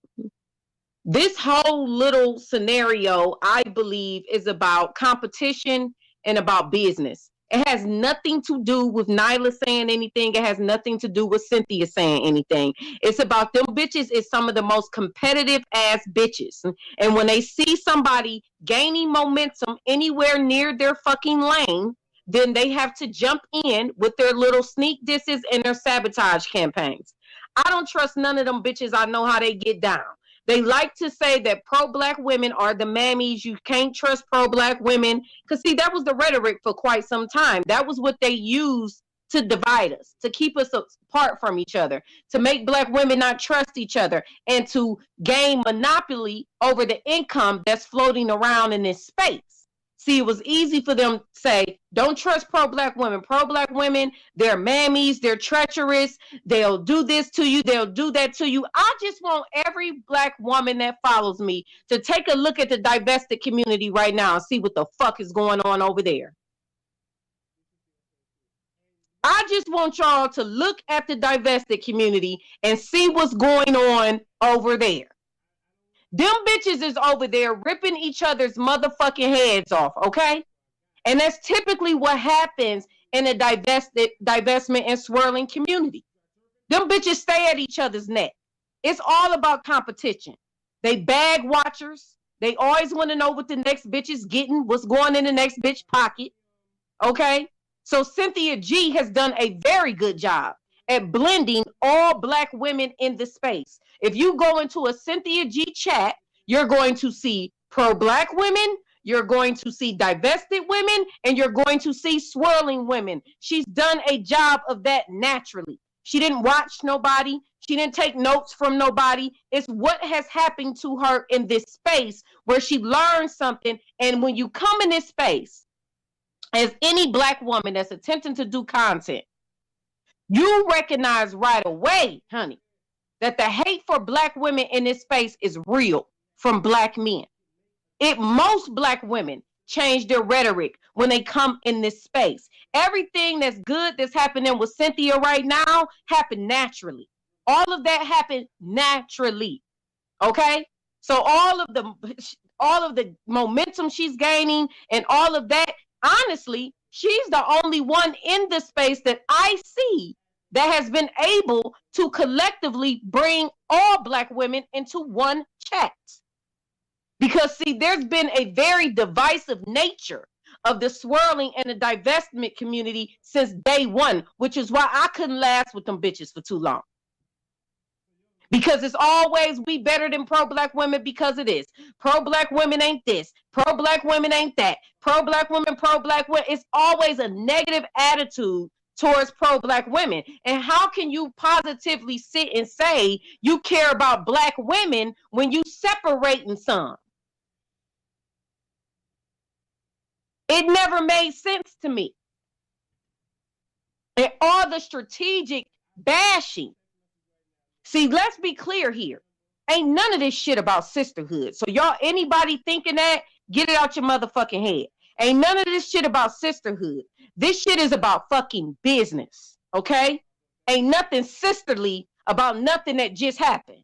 This whole little scenario, I believe, is about competition and about business. It has nothing to do with Nyla saying anything. It has nothing to do with Cynthia saying anything. It's about them bitches is some of the most competitive ass bitches. And when they see somebody gaining momentum anywhere near their fucking lane, then they have to jump in with their little sneak disses and their sabotage campaigns. I don't trust none of them bitches. I know how they get down. They like to say that pro-black women are the mammies. You can't trust pro-black women. Because, see, that was the rhetoric for quite some time. That was what they used to divide us, to keep us apart from each other, to make black women not trust each other, and to gain monopoly over the income that's floating around in this space. See, it was easy for them to say, don't trust pro-black women. Pro-black women, they're mammies, they're treacherous, they'll do this to you, they'll do that to you. I just want every black woman that follows me to take a look at the divested community right now and see what the fuck is going on over there. I just want y'all to look at the divested community and see what's going on over there. Them bitches is over there ripping each other's motherfucking heads off, okay? And that's typically what happens in a divestment and swirling community. Them bitches stay at each other's neck. It's all about competition. They bag watchers. They always want to know what the next bitch is getting, what's going in the next bitch pocket, okay? So Cynthia G has done a very good job at blending all black women in the space. If you go into a Cynthia G chat, you're going to see pro-black women, you're going to see divested women, and you're going to see swirling women. She's done a job of that naturally. She didn't watch nobody. She didn't take notes from nobody. It's what has happened to her in this space where she learned something. And when you come in this space, as any black woman that's attempting to do content, you recognize right away, honey, that the hate for black women in this space is real from black men. Most black women change their rhetoric when they come in this space. Everything that's good that's happening with Cynthia right now happened naturally. All of that happened naturally. Okay? So all of the momentum she's gaining and all of that, honestly, she's the only one in the space that I see that has been able to collectively bring all black women into one chat. Because, see, there's been a very divisive nature of the swirling and the divestment community since day one, which is why I couldn't last with them bitches for too long. Because it's always we better than pro-black women because of this. Pro-black women ain't this. Pro-black women ain't that. Pro-black women, pro-black women. It's always a negative attitude towards pro-black women. And how can you positively sit and say you care about black women when you separating some? It never made sense to me. And all the strategic bashing. See, let's be clear here. Ain't none of this shit about sisterhood. So y'all, anybody thinking that, get it out your motherfucking head. Ain't none of this shit about sisterhood. This shit is about fucking business, okay? Ain't nothing sisterly about nothing that just happened.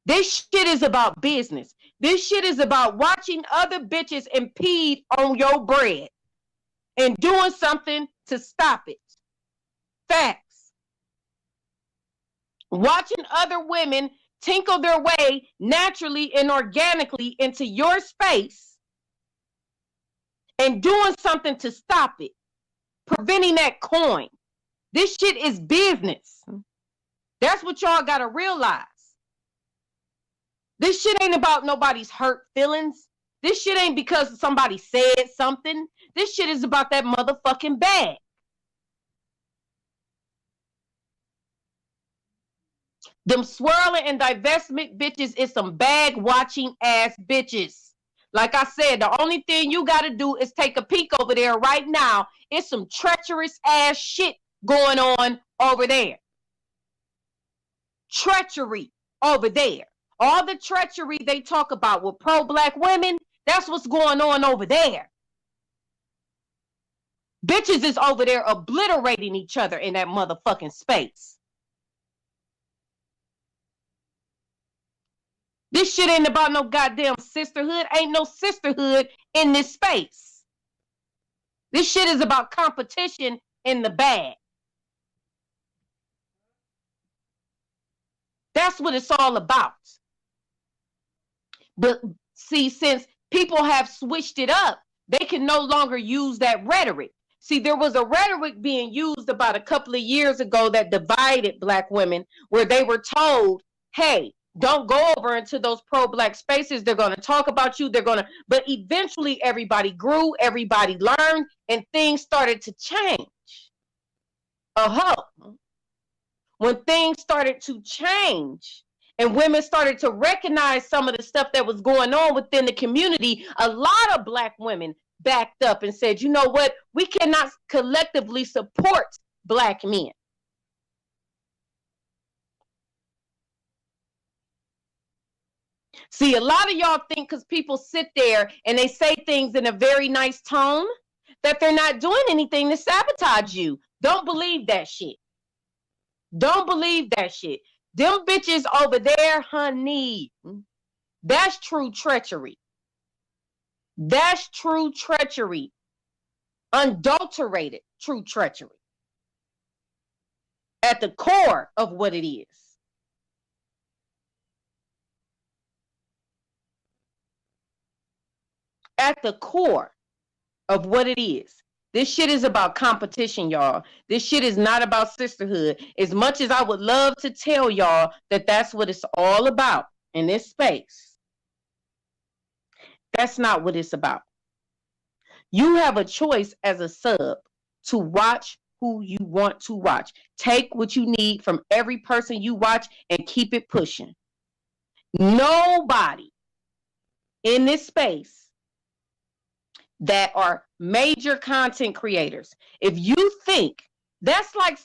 This shit is about business. This shit is about watching other bitches impede on your bread and doing something to stop it. Facts. Watching other women tinkle their way naturally and organically into your space and doing something to stop it, preventing that coin. This shit is business. That's what y'all gotta realize. This shit ain't about nobody's hurt feelings. This shit ain't because somebody said something. This shit is about that motherfucking bag. Them swirling and divestment bitches is some bag watching ass bitches. Like I said, the only thing you got to do is take a peek over there right now. It's some treacherous ass shit going on over there. Treachery over there. All the treachery they talk about with pro-black women, that's what's going on over there. Bitches is over there obliterating each other in that motherfucking space. This shit ain't about no goddamn sisterhood. Ain't no sisterhood in this space. This shit is about competition in the bag. That's what it's all about. But see, since people have switched it up, they can no longer use that rhetoric. See, there was a rhetoric being used about a couple of years ago that divided black women, where they were told, hey, don't go over into those pro-black spaces. They're going to talk about you. But eventually everybody grew, everybody learned, and things started to change. When things started to change and women started to recognize some of the stuff that was going on within the community, a lot of black women backed up and said, you know what? We cannot collectively support black men. See, a lot of y'all think because people sit there and they say things in a very nice tone that they're not doing anything to sabotage you. Don't believe that shit. Don't believe that shit. Them bitches over there, honey, that's true treachery. That's true treachery. Unadulterated true treachery. At the core of what it is. At the core of what it is. This shit is about competition, y'all. This shit is not about sisterhood. As much as I would love to tell y'all that that's what it's all about in this space, that's not what it's about. You have a choice as a sub to watch who you want to watch. Take what you need from every person you watch and keep it pushing. Nobody in this space that are major content creators, if you think that's like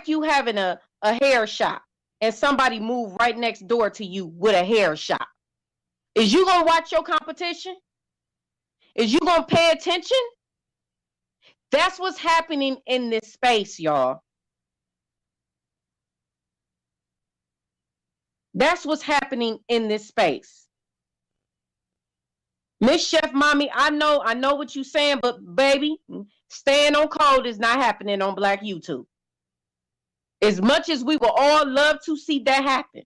you having a hair shop and somebody move right next door to you with a hair shop. Is you gonna watch your competition? Is you gonna pay attention? That's what's happening in this space, y'all. That's what's happening in this space. Miss Chef Mommy, I know what you're saying, but baby, staying on code is not happening on Black YouTube. As much as we would all love to see that happen.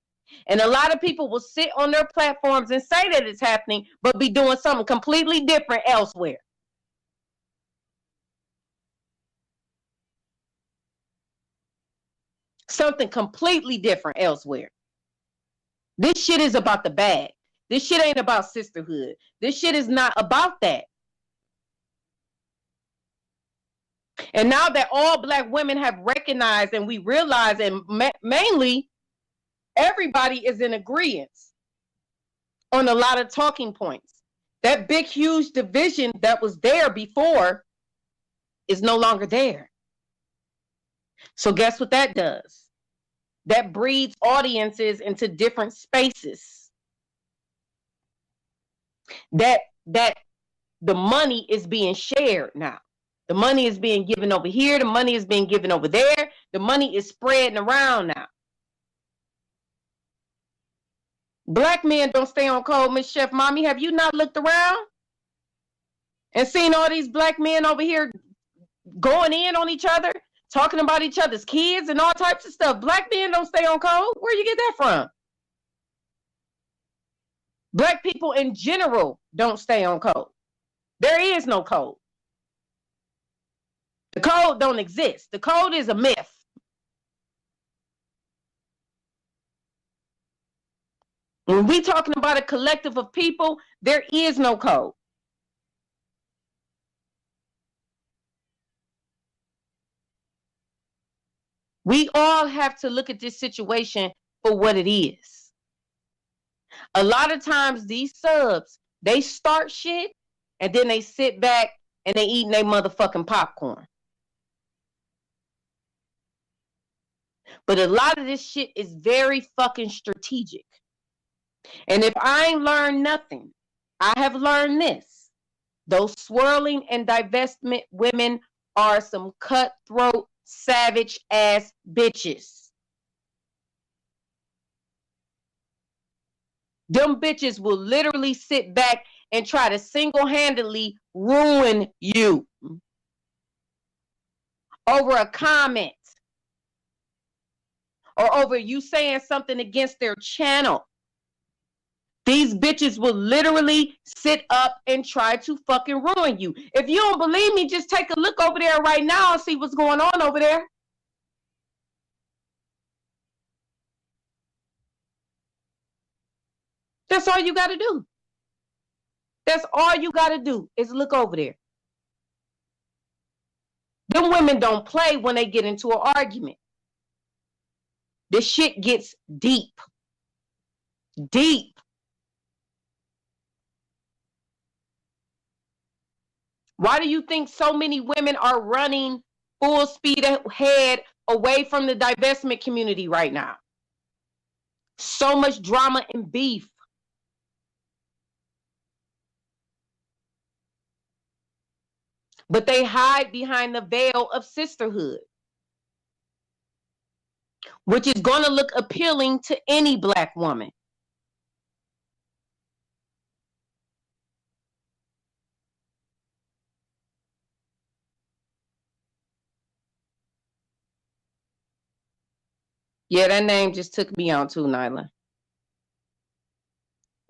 And a lot of people will sit on their platforms and say that it's happening, but be doing something completely different elsewhere. Something completely different elsewhere. This shit is about the bag. This shit ain't about sisterhood. This shit is not about that. And now that all Black women have recognized and we realize, and mainly everybody is in agreement on a lot of talking points. That big, huge division that was there before is no longer there. So guess what that does? That breeds audiences into different spaces. That the money is being shared now. The money is being given over here. The money is being given over there. The money is spreading around now. Black men don't stay on code, Miss Chef Mommy. Have you not looked around and seen all these black men over here going in on each other, talking about each other's kids and all types of stuff? Black men don't stay on code. Where you get that from? Black people in general don't stay on code. There is no code. The code don't exist. The code is a myth. When we talking about a collective of people, there is no code. We all have to look at this situation for what it is. A lot of times these subs, they start shit and then they sit back and they eating their motherfucking popcorn. But a lot of this shit is very fucking strategic. And if I ain't learned nothing, I have learned this. Those swirling and divestment women are some cutthroat, savage ass bitches. Them bitches will literally sit back and try to single-handedly ruin you over a comment or over you saying something against their channel. These bitches will literally sit up and try to fucking ruin you. If you don't believe me, just take a look over there right now and see what's going on over there. That's all you got to do. That's all you got to do is look over there. Them women don't play when they get into an argument. This shit gets deep. Deep. Why do you think so many women are running full speed ahead away from the divestment community right now? So much drama and beef. But they hide behind the veil of sisterhood, which is going to look appealing to any Black woman. Yeah, that name just took me out too, Nyla.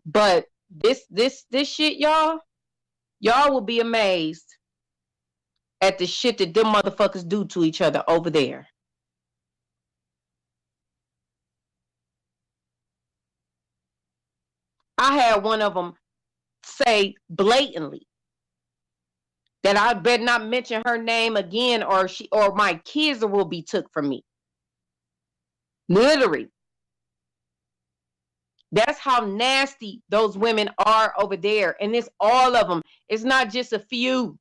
But this shit, y'all will be amazed at the shit that them motherfuckers do to each other over there. I had one of them say blatantly that I better not mention her name again or my kids will be took from me. Literally. That's how nasty those women are over there. And it's all of them. It's not just a few.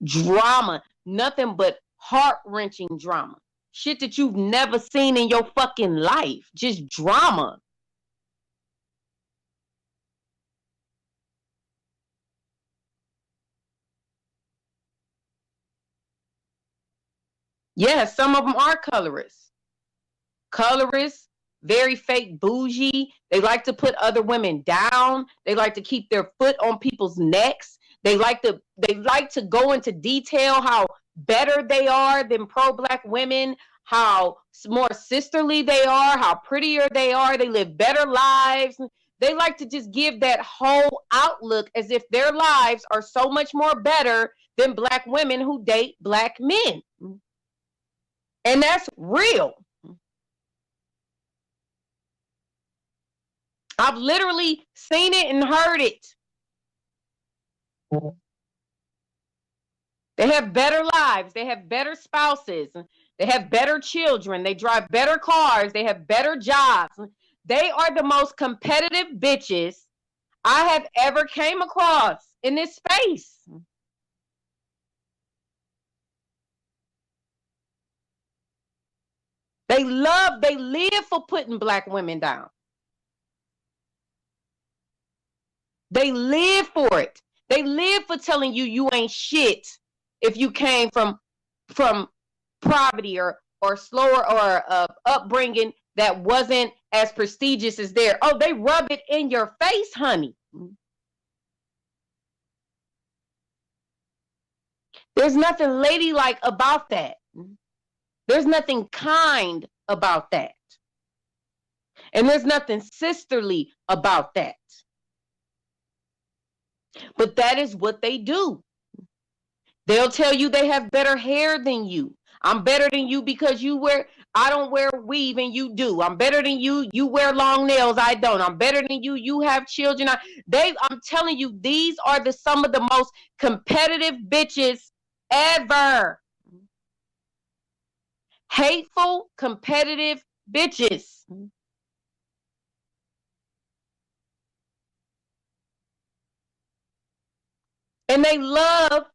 Drama. Nothing but heart-wrenching drama. Shit that you've never seen in your fucking life. Just drama. Yeah, some of them are colorists. Colorists, very fake bougie. They like to put other women down. They like to keep their foot on people's necks. They like to go into detail how better they are than pro-Black women, how more sisterly they are, how prettier they are. They live better lives. They like to just give that whole outlook as if their lives are so much more better than Black women who date Black men. And that's real. I've literally seen it and heard it. They have better lives. They have better spouses. They have better children. They drive better cars. They have better jobs. They are the most competitive bitches I have ever came across in this space. They live for putting Black women down. They live for it. They live for telling you you ain't shit if you came from poverty or slower or upbringing that wasn't as prestigious as theirs. Oh, they rub it in your face, honey. There's nothing ladylike about that. There's nothing kind about that. And there's nothing sisterly about that. But that is what they do. They'll tell you they have better hair than you. I'm better than you because I don't wear weave and you do. I'm better than you. You wear long nails. I don't. I'm better than you. You have children. I'm telling you, these are some of the most competitive bitches ever. Hateful, competitive bitches. And they love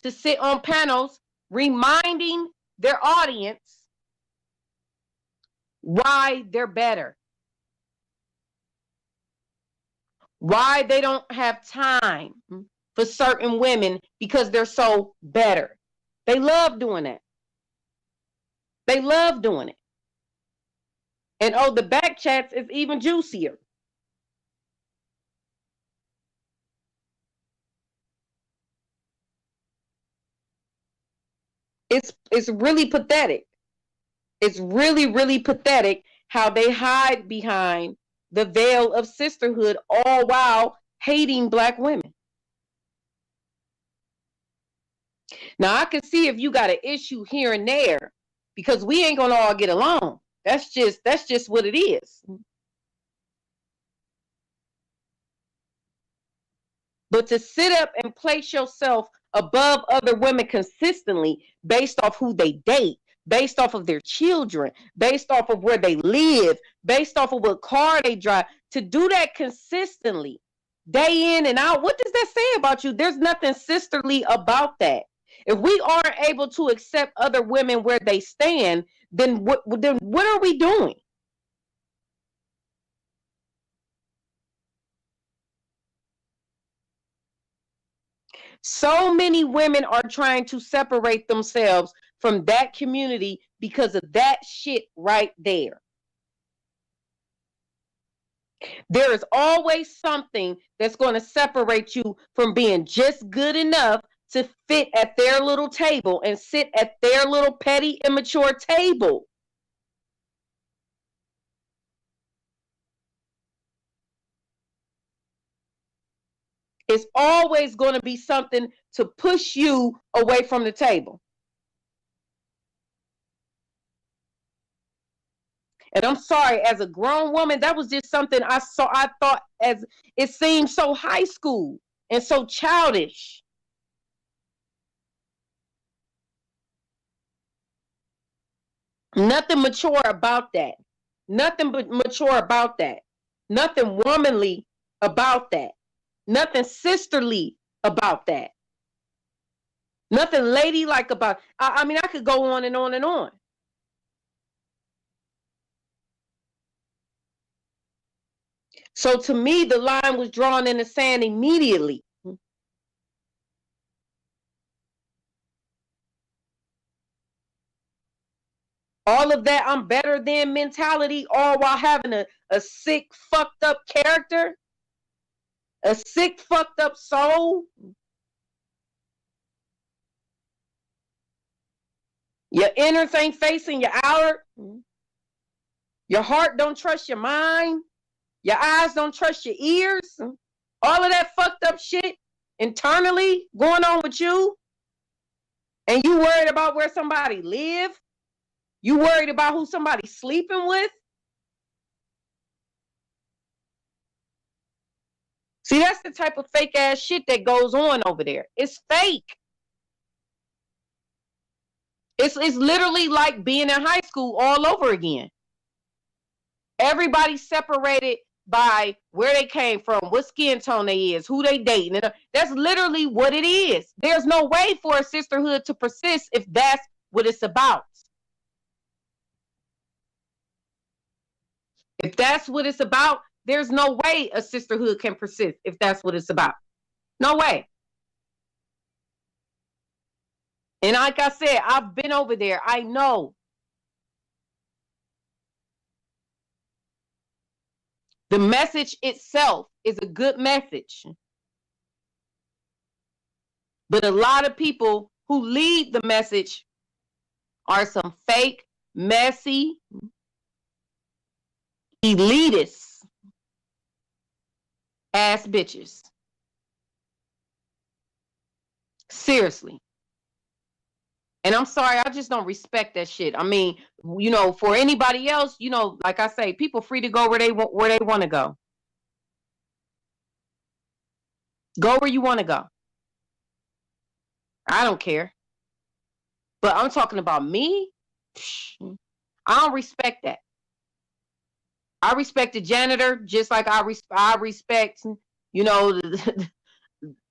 to sit on panels reminding their audience why they're better, why they don't have time for certain women because they're so better. They love doing that. They love doing it. And oh, the back chats is even juicier. It's really pathetic. It's really, really pathetic how they hide behind the veil of sisterhood all while hating Black women. Now, I can see if you got an issue here and there because we ain't going to all get along. That's just what it is. But to sit up and place yourself above other women consistently based off who they date, based off of their children, based off of where they live, based off of what car they drive, to do that consistently, day in and out, what does that say about you? There's nothing sisterly about that. If we aren't able to accept other women where they stand, then what are we doing? So many women are trying to separate themselves from that community because of that shit right there. There is always something that's going to separate you from being just good enough to fit at their little table and sit at their little petty, immature table. It's always going to be something to push you away from the table. And I'm sorry, as a grown woman, that was just something I thought as it seemed so high school and so childish. Nothing mature about that. Nothing but mature about that. Nothing womanly about that. Nothing sisterly about that. Nothing ladylike about. I mean, I could go on and on and on. So to me, the line was drawn in the sand immediately. All of that I'm better than mentality, all while having a sick, fucked up character, a sick, fucked up soul. Your innards ain't facing your outer. Your heart don't trust your mind. Your eyes don't trust your ears. All of that fucked up shit internally going on with you. And you worried about where somebody live. You worried about who somebody's sleeping with. See, that's the type of fake ass shit that goes on over there. It's fake. It's literally like being in high school all over again. Everybody's separated by where they came from, what skin tone they is, who they dating. That's literally what it is. There's no way for a sisterhood to persist if that's what it's about. If that's what it's about, there's no way a sisterhood can persist if that's what it's about. No way. And like I said, I've been over there. I know. The message itself is a good message. But a lot of people who lead the message are some fake, messy, elitists. ass bitches. Seriously. And I'm sorry, I just don't respect that shit. I mean, you know, for anybody else, you know, like I say, people free to go where they want to go. Go where you want to go. I don't care. But I'm talking about me. I don't respect that. I respect the janitor just like I respect, you know,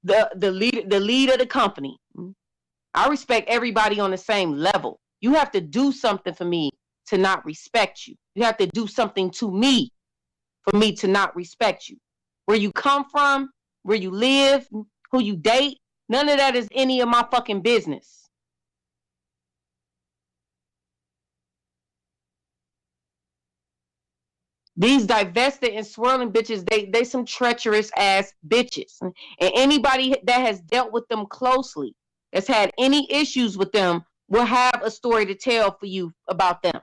the lead of the company. I respect everybody on the same level. You have to do something for me to not respect you. You have to do something to me for me to not respect you. Where you come from, where you live, who you date, none of that is any of my fucking business. These divested and swirling bitches, they some treacherous ass bitches. And anybody that has dealt with them closely, that's had any issues with them, will have a story to tell for you about them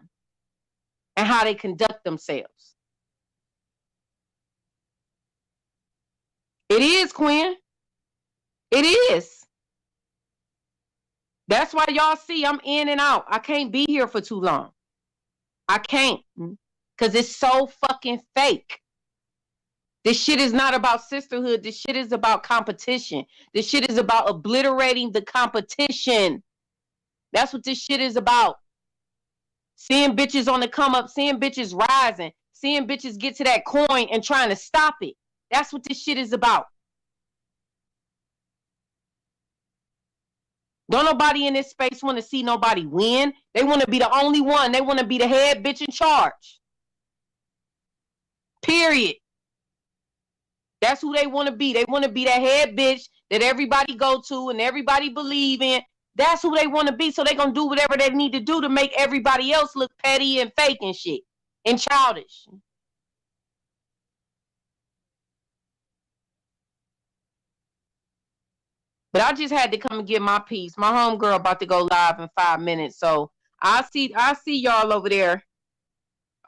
and how they conduct themselves. It is, Quinn. It is. That's why y'all see I'm in and out. I can't be here for too long. I can't. Because it's so fucking fake. This shit is not about sisterhood. This shit is about competition. This shit is about obliterating the competition. That's what this shit is about. Seeing bitches on the come up, seeing bitches rising, seeing bitches get to that coin and trying to stop it. That's what this shit is about. Don't nobody in this space want to see nobody win. They want to be the only one. They want to be the head bitch in charge. Period. That's who they want to be. They want to be that head bitch that everybody go to and everybody believe in. That's who they want to be. So they going to do whatever they need to do to make everybody else look petty and fake and shit and childish. But I just had to come and get my piece. My homegirl about to go live in 5 minutes. So I see y'all over there.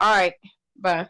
All right. Bye.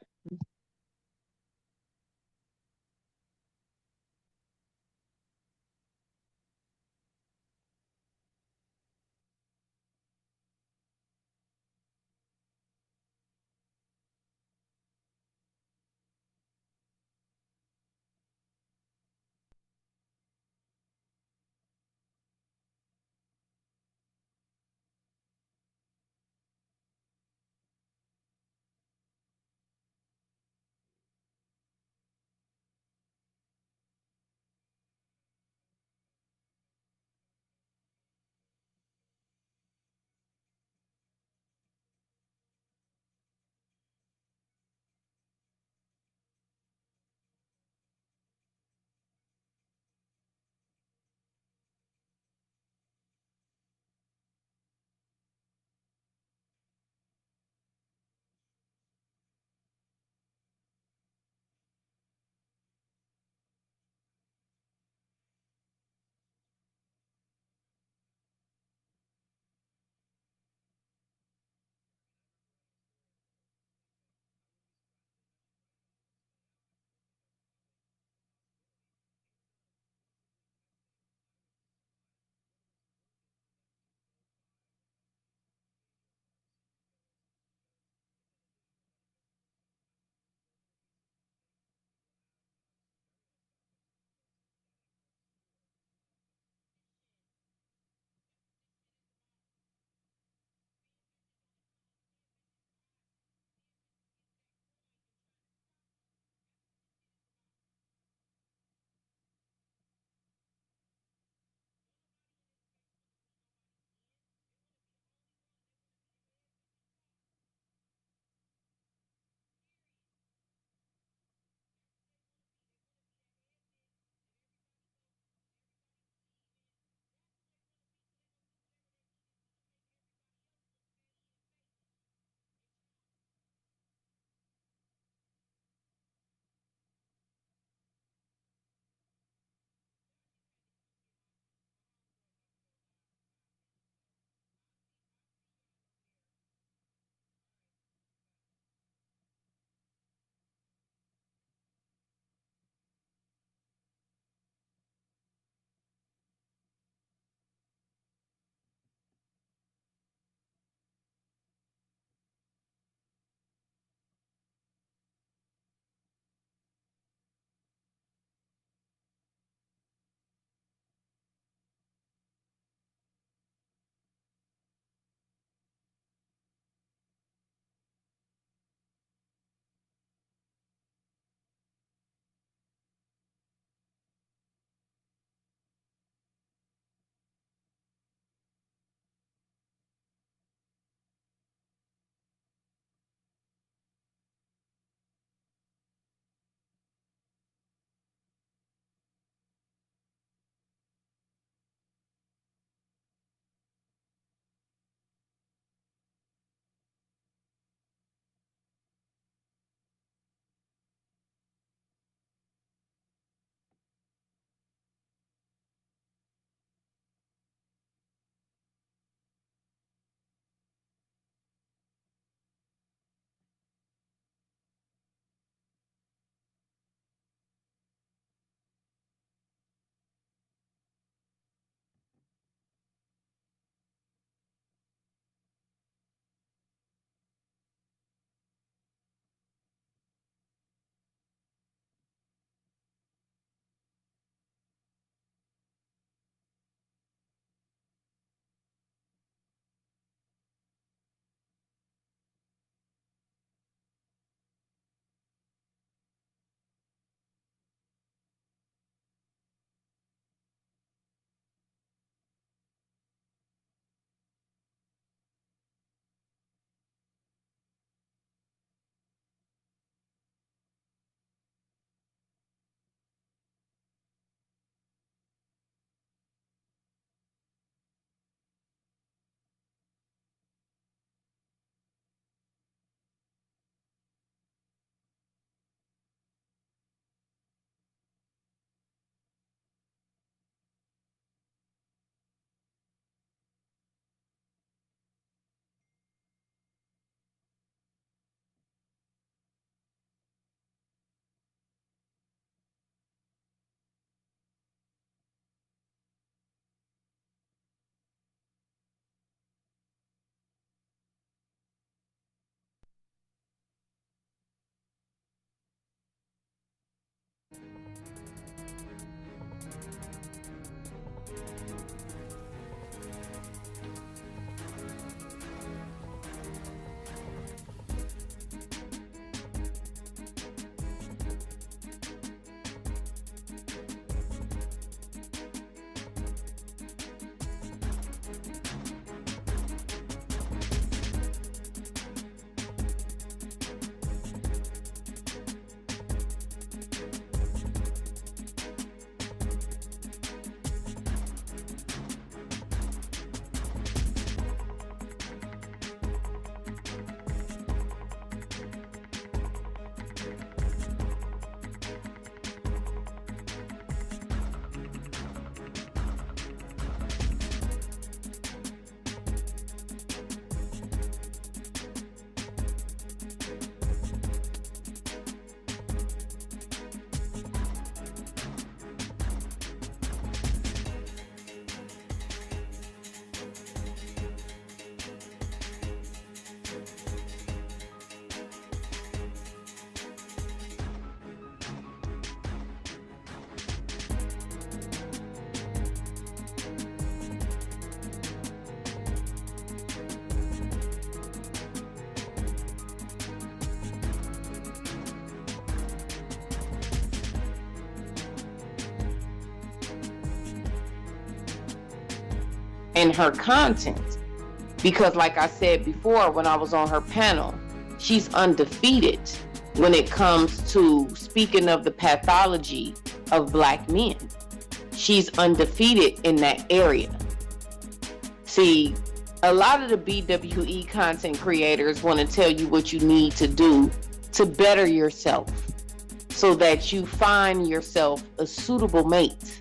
in her content. Because like I said before, when I was on her panel, she's undefeated when it comes to speaking of the pathology of Black men. She's undefeated in that area. See, a lot of the BWE content creators want to tell you what you need to do to better yourself so that you find yourself a suitable mate.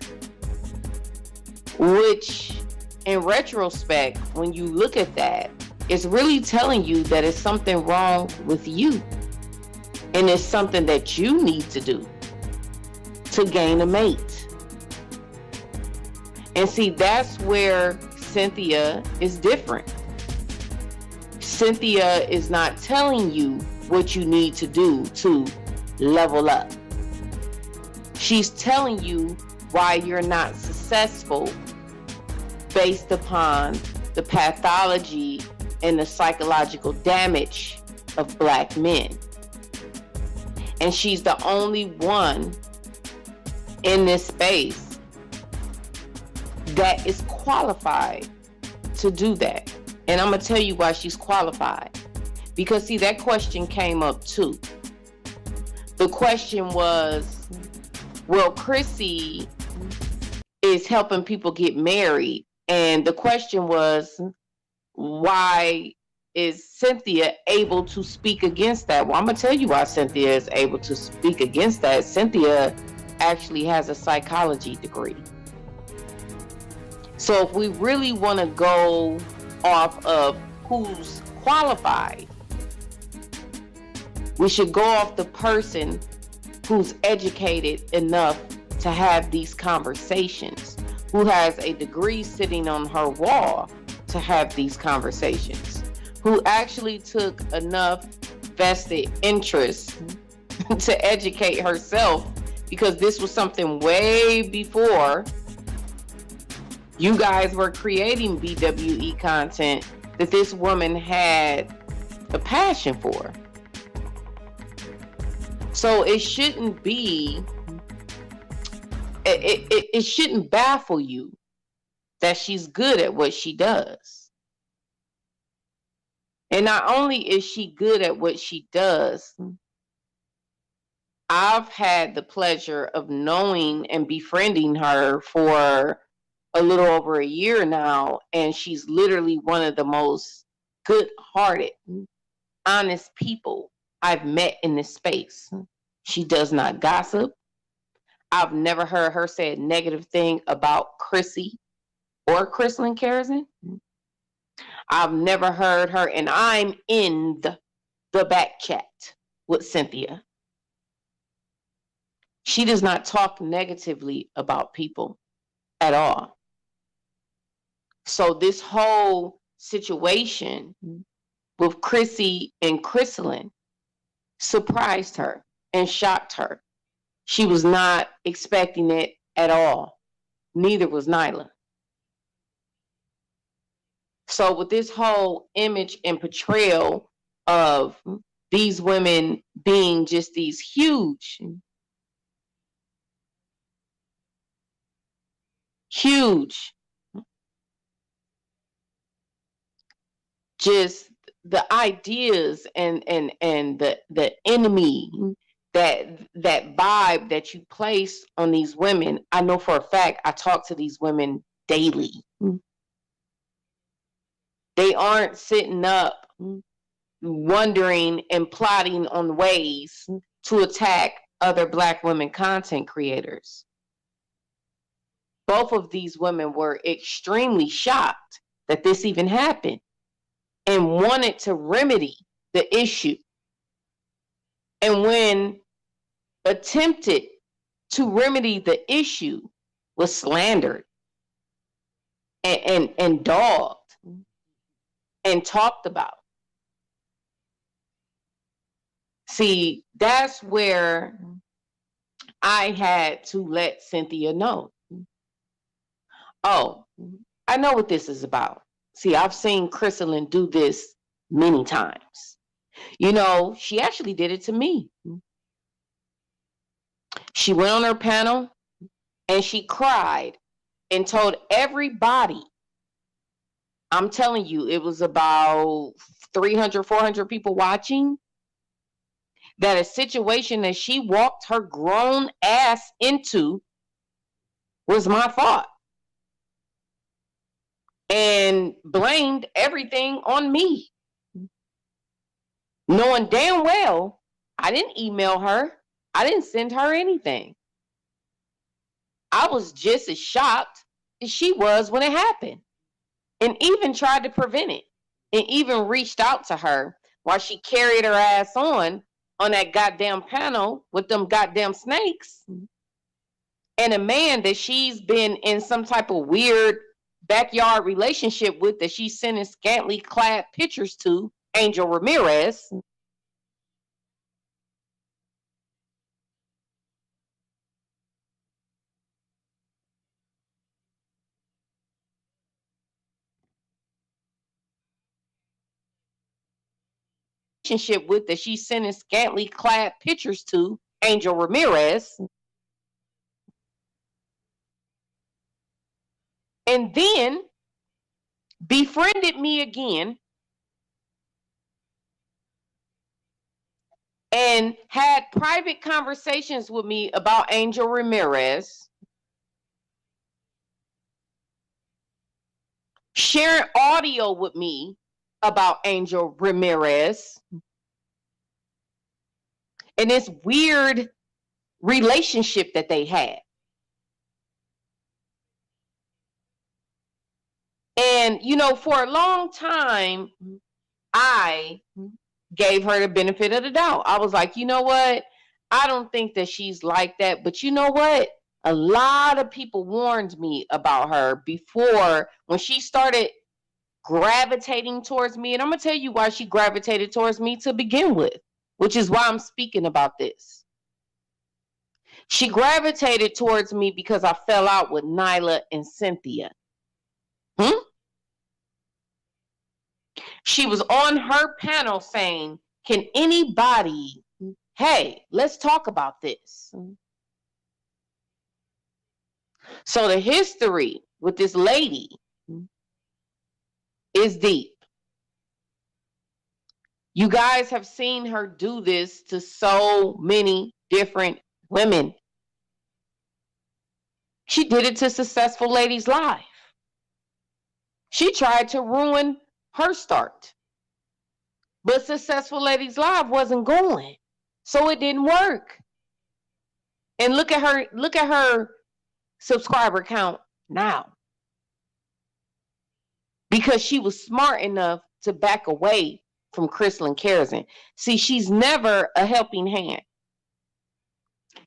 Which, in retrospect, when you look at that, it's really telling you that it's something wrong with you. And it's something that you need to do to gain a mate. And see, that's where Cynthia is different. Cynthia is not telling you what you need to do to level up. She's telling you why you're not successful based upon the pathology and the psychological damage of Black men. And she's the only one in this space that is qualified to do that. And I'm going to tell you why she's qualified. Because see, that question came up too. The question was, well, Chrissy is helping people get married. And the question was, why is Cynthia able to speak against that? Well, I'm going to tell you why Cynthia is able to speak against that. Cynthia actually has a psychology degree. So if we really want to go off of who's qualified, we should go off the person who's educated enough to have these conversations, who has a degree sitting on her wall to have these conversations, who actually took enough vested interest to educate herself, because this was something way before you guys were creating BWE content that this woman had a passion for. So it shouldn't be, it shouldn't baffle you that she's good at what she does. And not only is she good at what she does, I've had the pleasure of knowing and befriending her for a little over a year now, and she's literally one of the most good-hearted, honest people I've met in this space. She does not gossip. I've never heard her say a negative thing about Chrissy or Chrislyn Kerrison. I've never heard her, and I'm in the back chat with Cynthia. She does not talk negatively about people at all. So this whole situation with Chrissy and Chrislyn surprised her and shocked her. She was not expecting it at all. Neither was Nyla. So with this whole image and portrayal of these women being just these huge, just the ideas and the enemy, that vibe that you place on these women. I know for a fact, I talk to these women daily. They aren't sitting up wondering and plotting on ways to attack other Black women content creators. Both of these women were extremely shocked that this even happened and wanted to remedy the issue. And when attempted to remedy the issue, was slandered and dogged and talked about. See, that's where I had to let Cynthia know. Oh, I know what this is about. See, I've seen Chrislyn do this many times. You know, she actually did it to me. She went on her panel and she cried and told everybody I'm telling you, it was about 300, 400 people watching. That a situation that she walked her grown ass into was my fault. And blamed everything on me. Knowing damn well I didn't email her. I didn't send her anything. I was just as shocked as she was when it happened. And even tried to prevent it. And even reached out to her while she carried her ass on that goddamn panel with them goddamn snakes. And a man that she's been in some type of weird backyard relationship with, that she's sending scantily clad pictures to, Angel Ramirez. Relationship with, that she's sending scantily clad pictures to, Angel Ramirez. And then befriended me again and had private conversations with me about Angel Ramirez, sharing audio with me about Angel Ramirez, and this weird relationship that they had. And, you know, for a long time, I gave her the benefit of the doubt. I was like, you know what? I don't think that she's like that. But you know what? A lot of people warned me about her before, when she started gravitating towards me. And I'm going to tell you why she gravitated towards me to begin with, which is why I'm speaking about this. She gravitated towards me because I fell out with Nyla and Cynthia. She was on her panel saying, can anybody, hey, let's talk about this. So the history with this lady is deep. You guys have seen her do this to so many different women. She did it to Successful Ladies Live. She tried to ruin her start. But Successful Ladies Live wasn't going. So it didn't work. And look at her subscriber count now. Because she was smart enough to back away from Crystalline Kerasin. See, she's never a helping hand.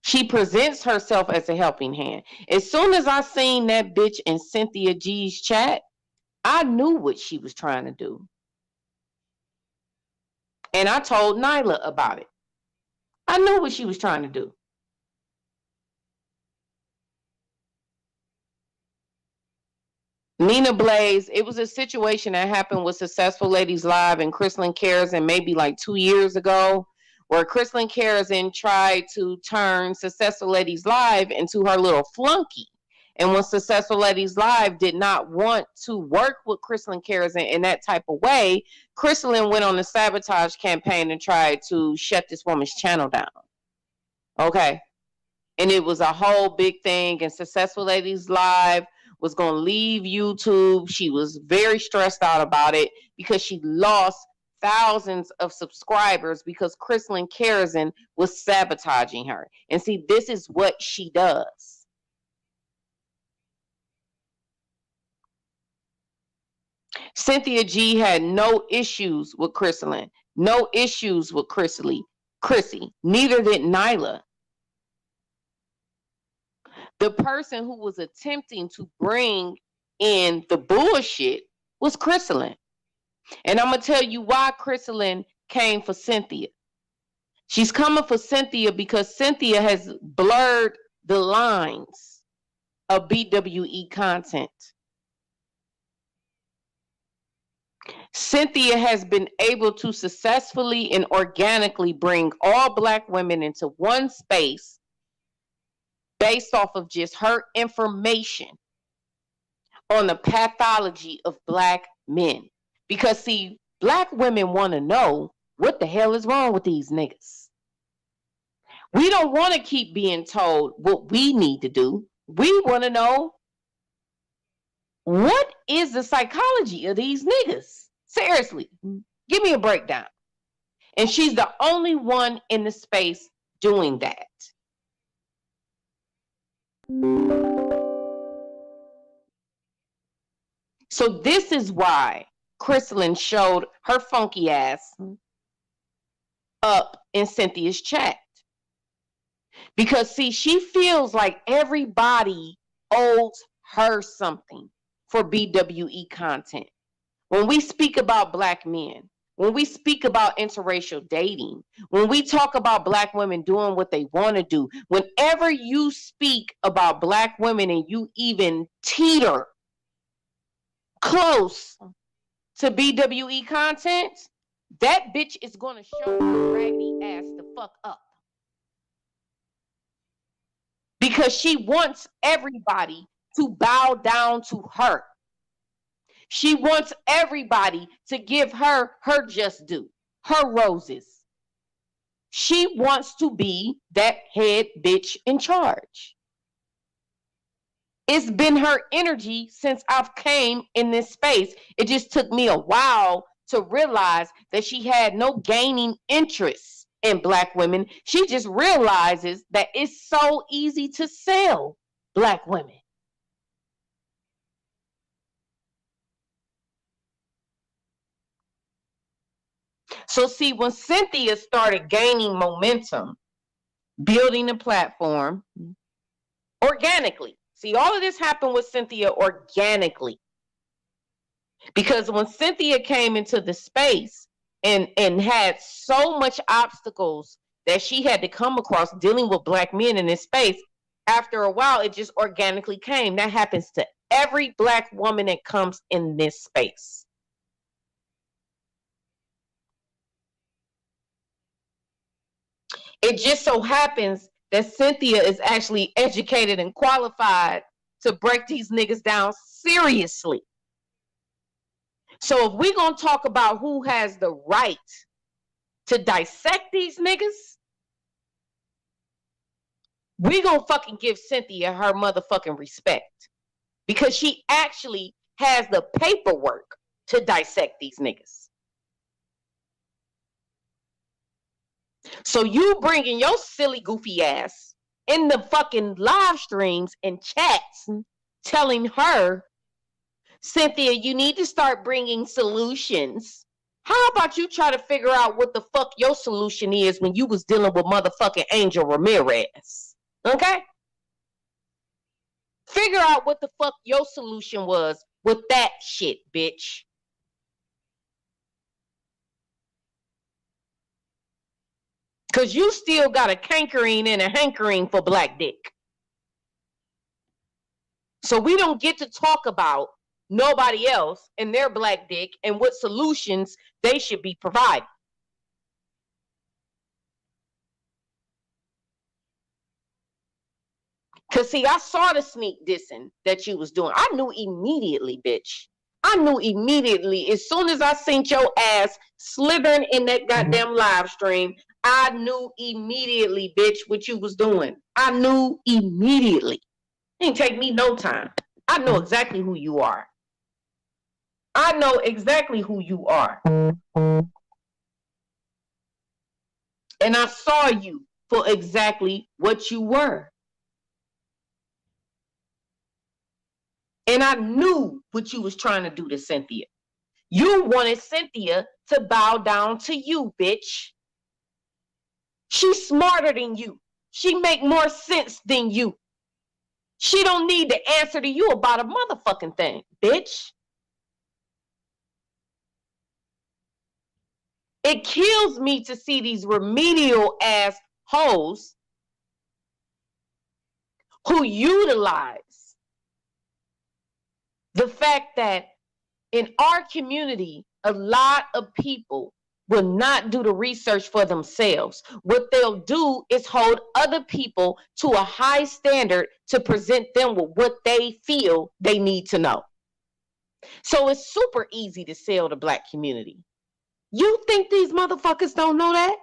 She presents herself as a helping hand. As soon as I seen that bitch in Cynthia G's chat, I knew what she was trying to do. And I told Nyla about it. I knew what she was trying to do. Nina Blaze, it was a situation that happened with Successful Ladies Live and Crystalline Kerasin maybe like 2 years ago, where Crystalline Kerasin tried to turn Successful Ladies Live into her little flunky. And when Successful Ladies Live did not want to work with Crystalline Kerasin in that type of way, Crystalline went on a sabotage campaign and tried to shut this woman's channel down. Okay. And it was a whole big thing. And Successful Ladies Live was going to leave YouTube. She was very stressed out about it because she lost thousands of subscribers because Crystalline Kerasin was sabotaging her. And see, this is what she does. Cynthia G had no issues with Crystalline, no issues with Chrissy. Neither did Nyla. The person who was attempting to bring in the bullshit was Crystalline. And I'm going to tell you why Crystalline came for Cynthia. She's coming for Cynthia because Cynthia has blurred the lines of BWE content. Cynthia has been able to successfully and organically bring all Black women into one space based off of just her information on the pathology of Black men. Because see, black women want to know what the hell is wrong with these niggas. We don't want to keep being told what we need to do. We want to know, what is the psychology of these niggas? Seriously, give me a breakdown. And she's the only one in the space doing that. So this is why Crystalline showed her funky ass up in Cynthia's chat. Because see, she feels like everybody owes her something for BWE content. When we speak about black men, when we speak about interracial dating, when we talk about black women doing what they want to do, whenever you speak about black women and you even teeter close to BWE content, that bitch is going to show her raggedy ass the fuck up. Because she wants everybody to bow down to her. She wants everybody to give her her just due, her roses. She wants to be that head bitch in charge. It's been her energy since I've came in this space. It just took me a while to realize that she had no gaining interest in black women. She just realizes that it's so easy to sell black women. So see, when Cynthia started gaining momentum, building a platform organically. See, all of this happened with Cynthia organically. Because when Cynthia came into the space and had so much obstacles that she had to come across dealing with black men in this space, after a while, it just organically came. That happens to every black woman that comes in this space. It just so happens that Cynthia is actually educated and qualified to break these niggas down seriously. So if we're going to talk about who has the right to dissect these niggas, we're going to fucking give Cynthia her motherfucking respect. Because she actually has the paperwork to dissect these niggas. So you bringing your silly goofy ass in the fucking live streams and chats telling her, Cynthia, you need to start bringing solutions. How about you try to figure out what the fuck your solution is when you was dealing with motherfucking Angel Ramirez? Okay? Figure out what the fuck your solution was with that shit, bitch. Because you still got a cankering and a hankering for black dick. So we don't get to talk about nobody else and their black dick and what solutions they should be providing. Because, see, I saw the sneak dissing that you was doing. I knew immediately, bitch. I knew immediately. As soon as I seen your ass slithering in that goddamn live stream, I knew immediately, bitch, what you was doing. I knew immediately. It didn't take me no time. I know exactly who you are. I know exactly who you are. And I saw you for exactly what you were. And I knew what you was trying to do to Cynthia. You wanted Cynthia to bow down to you, bitch. She's smarter than you. She make more sense than you. She don't need to answer to you about a motherfucking thing, bitch. It kills me to see these remedial ass hoes who utilize the fact that in our community, a lot of people will not do the research for themselves. What they'll do is hold other people to a high standard to present them with what they feel they need to know. So it's super easy to sell the Black community. You think these motherfuckers don't know that?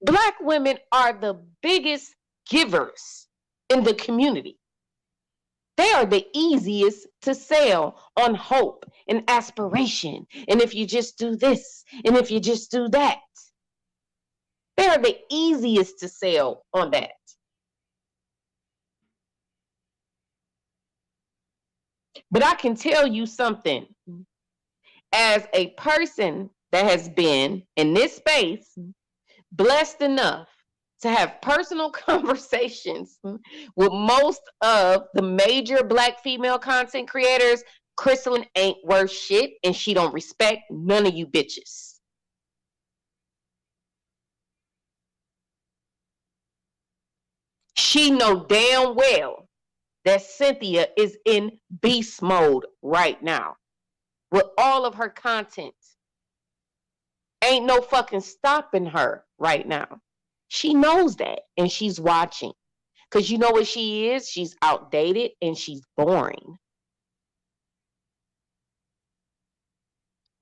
Black women are the biggest givers in the community. They are the easiest to sell on hope and aspiration. And if you just do this, and if you just do that, they are the easiest to sell on that. But I can tell you something. As a person that has been in this space, blessed enough to have personal conversations with most of the major Black female content creators, Crystalline ain't worth shit, and she don't respect none of you bitches. She know damn well that Cynthia is in beast mode right now with all of her content. Ain't no fucking stopping her right now. She knows that, and she's watching. Because you know what she is? She's outdated, and she's boring.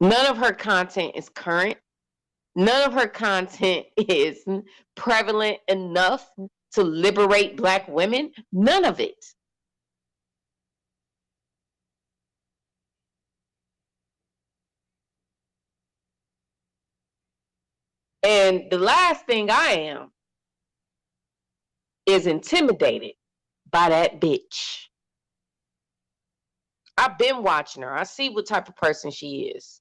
None of her content is current. None of her content is prevalent enough to liberate Black women. None of it. And the last thing I am is intimidated by that bitch. I've been watching her. I see what type of person she is.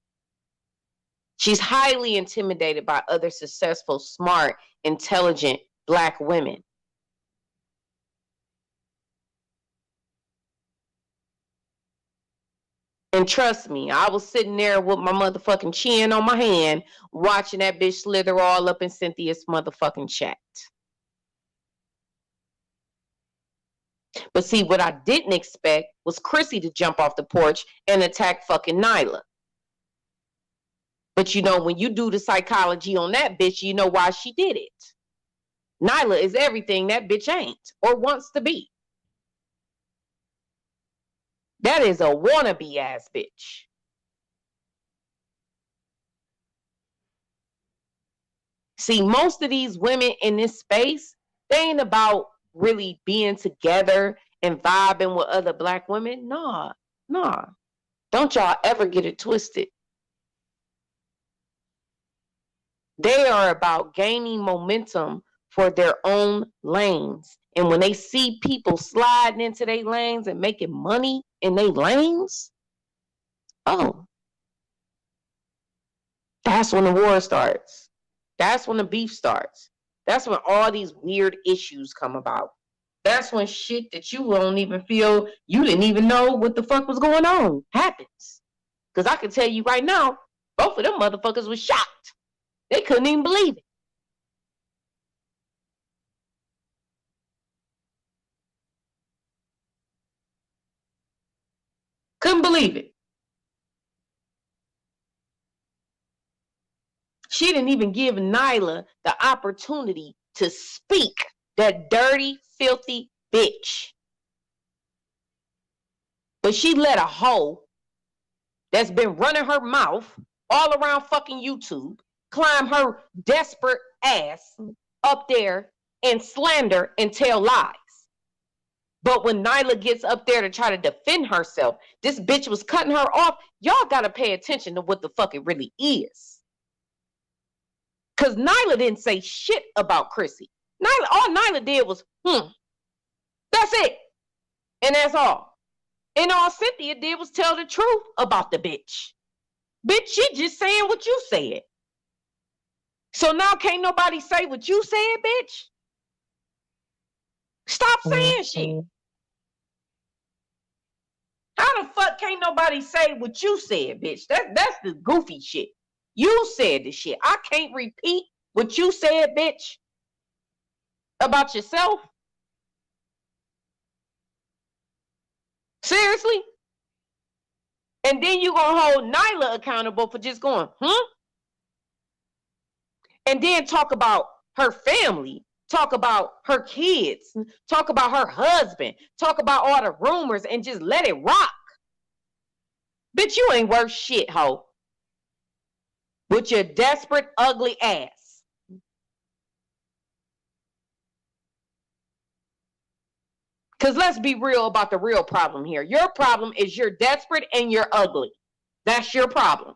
She's highly intimidated by other successful, smart, intelligent Black women. And trust me, I was sitting there with my motherfucking chin on my hand, watching that bitch slither all up in Cynthia's motherfucking chat. But see, what I didn't expect was Chrissy to jump off the porch and attack fucking Nyla. But you know, when you do the psychology on that bitch, you know why she did it. Nyla is everything that bitch ain't or wants to be. That is a wannabe ass bitch. See, most of these women in this space, they ain't about really being together and vibing with other Black women. Nah. Don't y'all ever get it twisted. They are about gaining momentum for their own lanes. And when they see people sliding into their lanes and making money in their lanes, oh, that's when the war starts. That's when the beef starts. That's when all these weird issues come about. That's when shit that you don't even feel, you didn't even know what the fuck was going on happens. Because I can tell you right now, both of them motherfuckers was shocked. They couldn't even believe it. Couldn't believe it. She didn't even give Nyla the opportunity to speak, that dirty, filthy bitch. But she let a hoe that's been running her mouth all around fucking YouTube climb her desperate ass up there and slander and tell lies. But when Nyla gets up there to try to defend herself, this bitch was cutting her off. Y'all got to pay attention to what the fuck it really is. Because Nyla didn't say shit about Chrissy. All Nyla did was, that's it. And that's all. And all Cynthia did was tell the truth about the bitch. Bitch, she just saying what you said. So now can't nobody say what you said, bitch? Stop saying shit. How the fuck can't nobody say what you said, bitch? That's the goofy shit. You said the shit. I can't repeat what you said, bitch, about yourself. Seriously? And then you gonna hold Nyla accountable for just going, And then talk about her family, talk about her kids, talk about her husband, talk about all the rumors and just let it rock. Bitch, you ain't worth shit, hoe. With your desperate, ugly ass. Because let's be real about the real problem here. Your problem is you're desperate and you're ugly. That's your problem.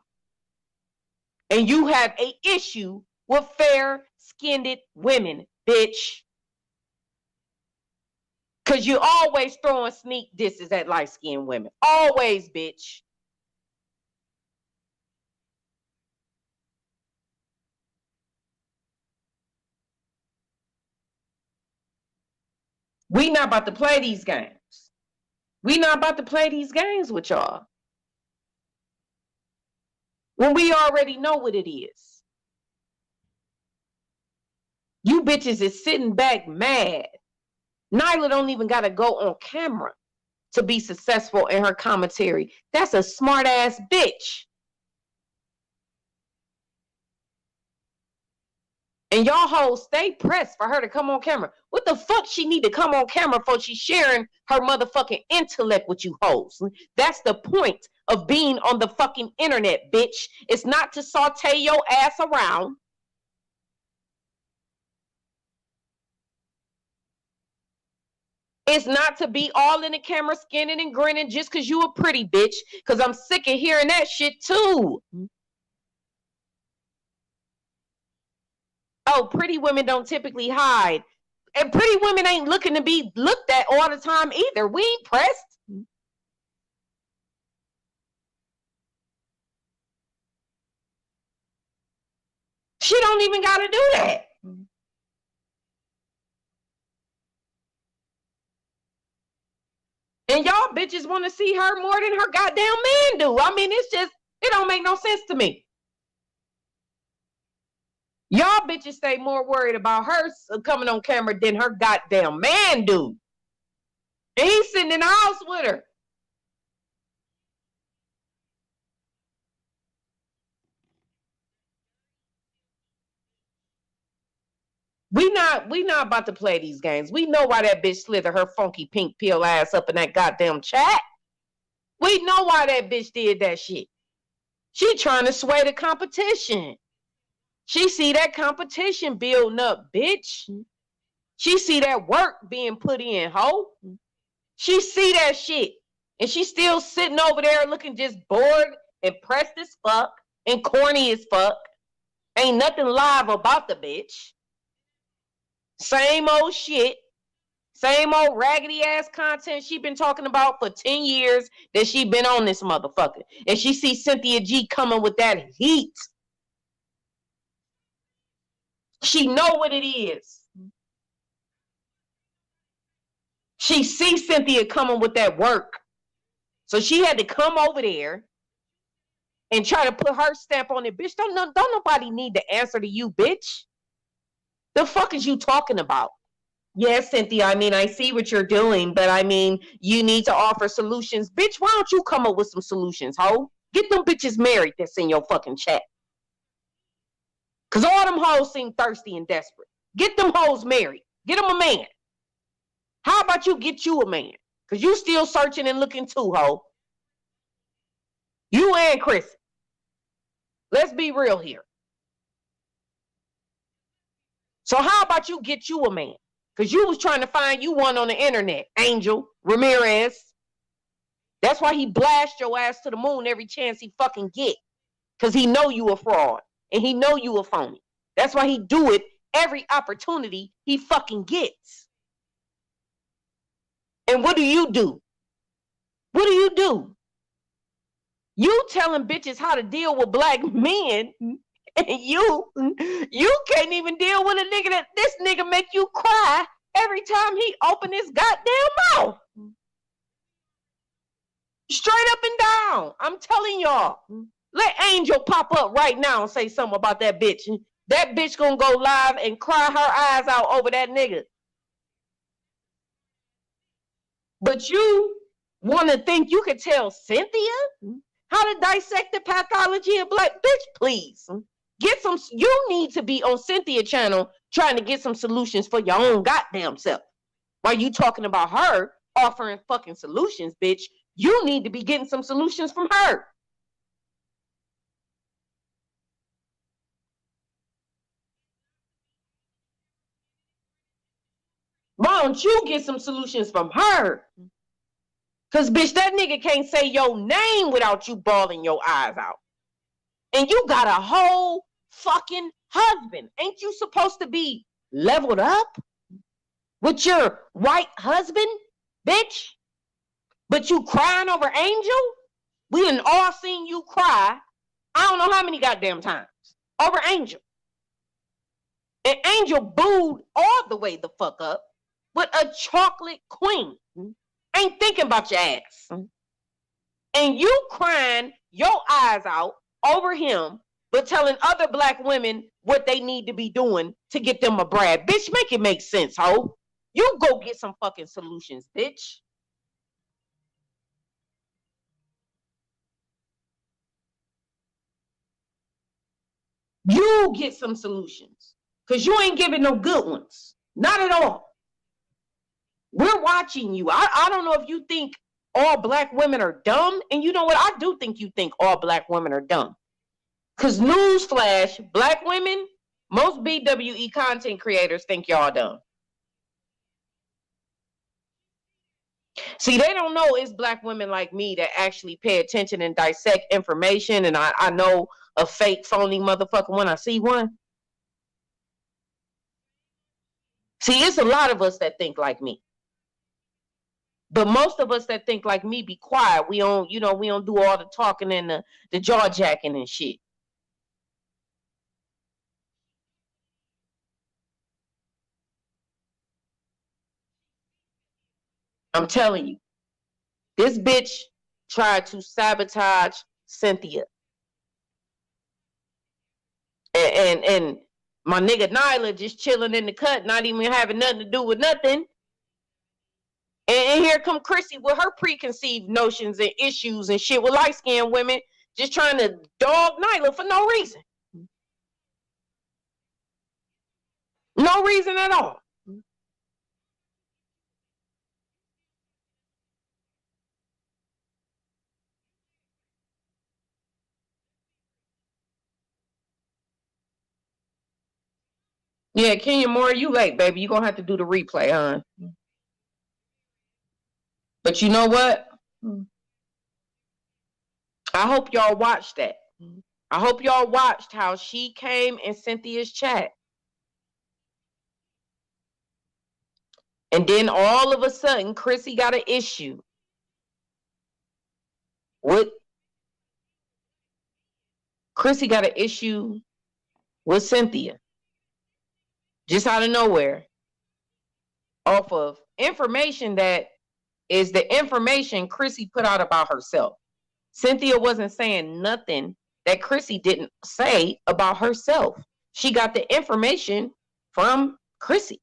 And you have an issue with fair-skinned women, bitch. Because you always throwing sneak disses at light-skinned women. Always, bitch. We not about to play these games. We not about to play these games with y'all. When we already know what it is. You bitches is sitting back mad. Nyla don't even got to go on camera to be successful in her commentary. That's a smart ass bitch. And y'all hoes stay pressed for her to come on camera. What the fuck she need to come on camera for? She's sharing her motherfucking intellect with you hoes. That's the point of being on the fucking internet, bitch. It's not to saute your ass around. It's not to be all in the camera skinning and grinning just because you a pretty bitch. Because I'm sick of hearing that shit too. Oh, pretty women don't typically hide. And pretty women ain't looking to be looked at all the time either. We ain't pressed. She don't even got to do that. And y'all bitches want to see her more than her goddamn man do. I mean, it's just, it don't make no sense to me. Y'all bitches stay more worried about her coming on camera than her goddamn man do. And he's sitting in the house with her. We not about to play these games. We know why that bitch slithered her funky pink pill ass up in that goddamn chat. We know why that bitch did that shit. She trying to sway the competition. She see that competition building up, bitch. She see that work being put in, ho. She see that shit. And she still sitting over there looking just bored and pressed as fuck and corny as fuck. Ain't nothing live about the bitch. Same old shit. Same old raggedy ass content she been talking about for 10 years that she been on this motherfucker. And she see Cynthia G coming with that heat. She know what it is. She see Cynthia coming with that work. So she had to come over there and try to put her stamp on it. Bitch, don't nobody need to answer to you, bitch. The fuck is you talking about? Yes, Cynthia, I mean, I see what you're doing, but I mean, you need to offer solutions. Bitch, why don't you come up with some solutions, ho? Get them bitches married that's in your fucking chat. Because all them hoes seem thirsty and desperate. Get them hoes married. Get them a man. How about you get you a man? Because you still searching and looking too, ho. You and Chris. Let's be real here. So how about you get you a man? Because you was trying to find you one on the internet, Angel Ramirez. That's why he blast your ass to the moon every chance he fucking get. Because he know you a fraud. And he know you a phony. That's why he do it every opportunity he fucking gets. And what do? What do you do? You telling bitches how to deal with black men. And you can't even deal with a nigga that this nigga make you cry every time he open his goddamn mouth. Straight up and down. I'm telling y'all. Let Angel pop up right now and say something about that bitch. That bitch gonna go live and cry her eyes out over that nigga. But you want to think you could tell Cynthia how to dissect the pathology of black? Bitch, please. Get some. You need to be on Cynthia channel trying to get some solutions for your own goddamn self. While you talking about her offering fucking solutions, bitch, You need to be getting some solutions from her. Why don't you get some solutions from her? Because, bitch, that nigga can't say your name without you bawling your eyes out. And you got a whole fucking husband. Ain't you supposed to be leveled up with your white husband, bitch? But you crying over Angel? We done all seen you cry. I don't know how many goddamn times over Angel. And Angel booed all the way the fuck up with a chocolate queen. Ain't thinking about your ass. And you crying your eyes out over him, but telling other black women what they need to be doing to get them a Brad. Bitch, make it make sense, ho. You go get some fucking solutions, bitch. You get some solutions. Because you ain't giving no good ones. Not at all. We're watching you. I don't know if you think all black women are dumb. And you know what? I do think you think all black women are dumb. Because newsflash, black women, most BWE content creators think y'all dumb. See, they don't know it's black women like me that actually pay attention and dissect information. And I know a fake, phony motherfucker when I see one. See, it's a lot of us that think like me. But most of us that think like me be quiet. We don't, we don't do all the talking and the jaw jacking and shit. I'm telling you, this bitch tried to sabotage Cynthia. And my nigga Nyla just chilling in the cut, not even having nothing to do with nothing. And here come Chrissy with her preconceived notions and issues and shit with light-skinned women, just trying to dog Nyla for no reason. No reason at all. Yeah, Kenya Moore, you late, baby. You're going to have to do the replay, huh? But you know what? I hope y'all watched that. I hope y'all watched how she came in Cynthia's chat. And then all of a sudden, Chrissy got an issue with Cynthia. Just out of nowhere. Off of information that is the information Chrissy put out about herself. Cynthia wasn't saying nothing that Chrissy didn't say about herself. She got the information from Chrissy.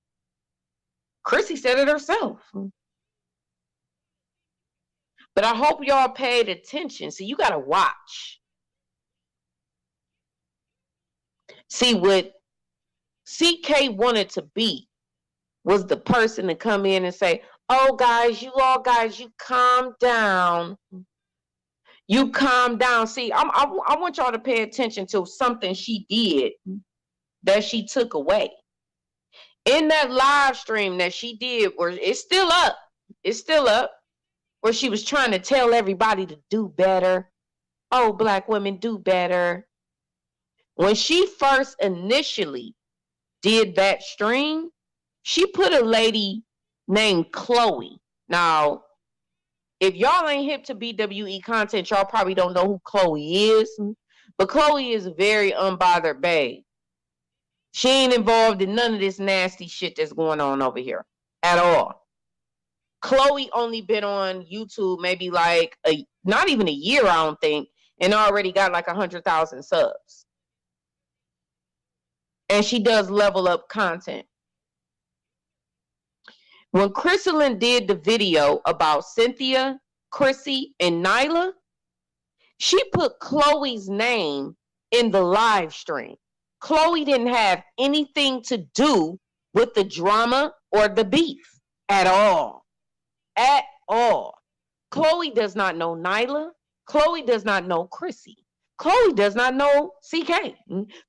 Chrissy said it herself. But I hope y'all paid attention. See, you got to watch. See, what CK wanted to be was the person to come in and say, oh, guys, you calm down. You calm down. See, I want y'all to pay attention to something she did that she took away. In that live stream that she did, where it's still up, where she was trying to tell everybody to do better. Oh, black women do better. When she first initially did that stream, she put a lady named Chloe. Now, if y'all ain't hip to BWE content, y'all probably don't know who Chloe is. But Chloe is a very unbothered babe. She ain't involved in none of this nasty shit that's going on over here at all. Chloe only been on YouTube maybe like not even a year, I don't think, and already got like 100,000 subs. And she does level up content. When Chrysalin did the video about Cynthia, Chrissy, and Nyla, she put Chloe's name in the live stream. Chloe didn't have anything to do with the drama or the beef at all. At all. Chloe does not know Nyla. Chloe does not know Chrissy. Chloe does not know CK.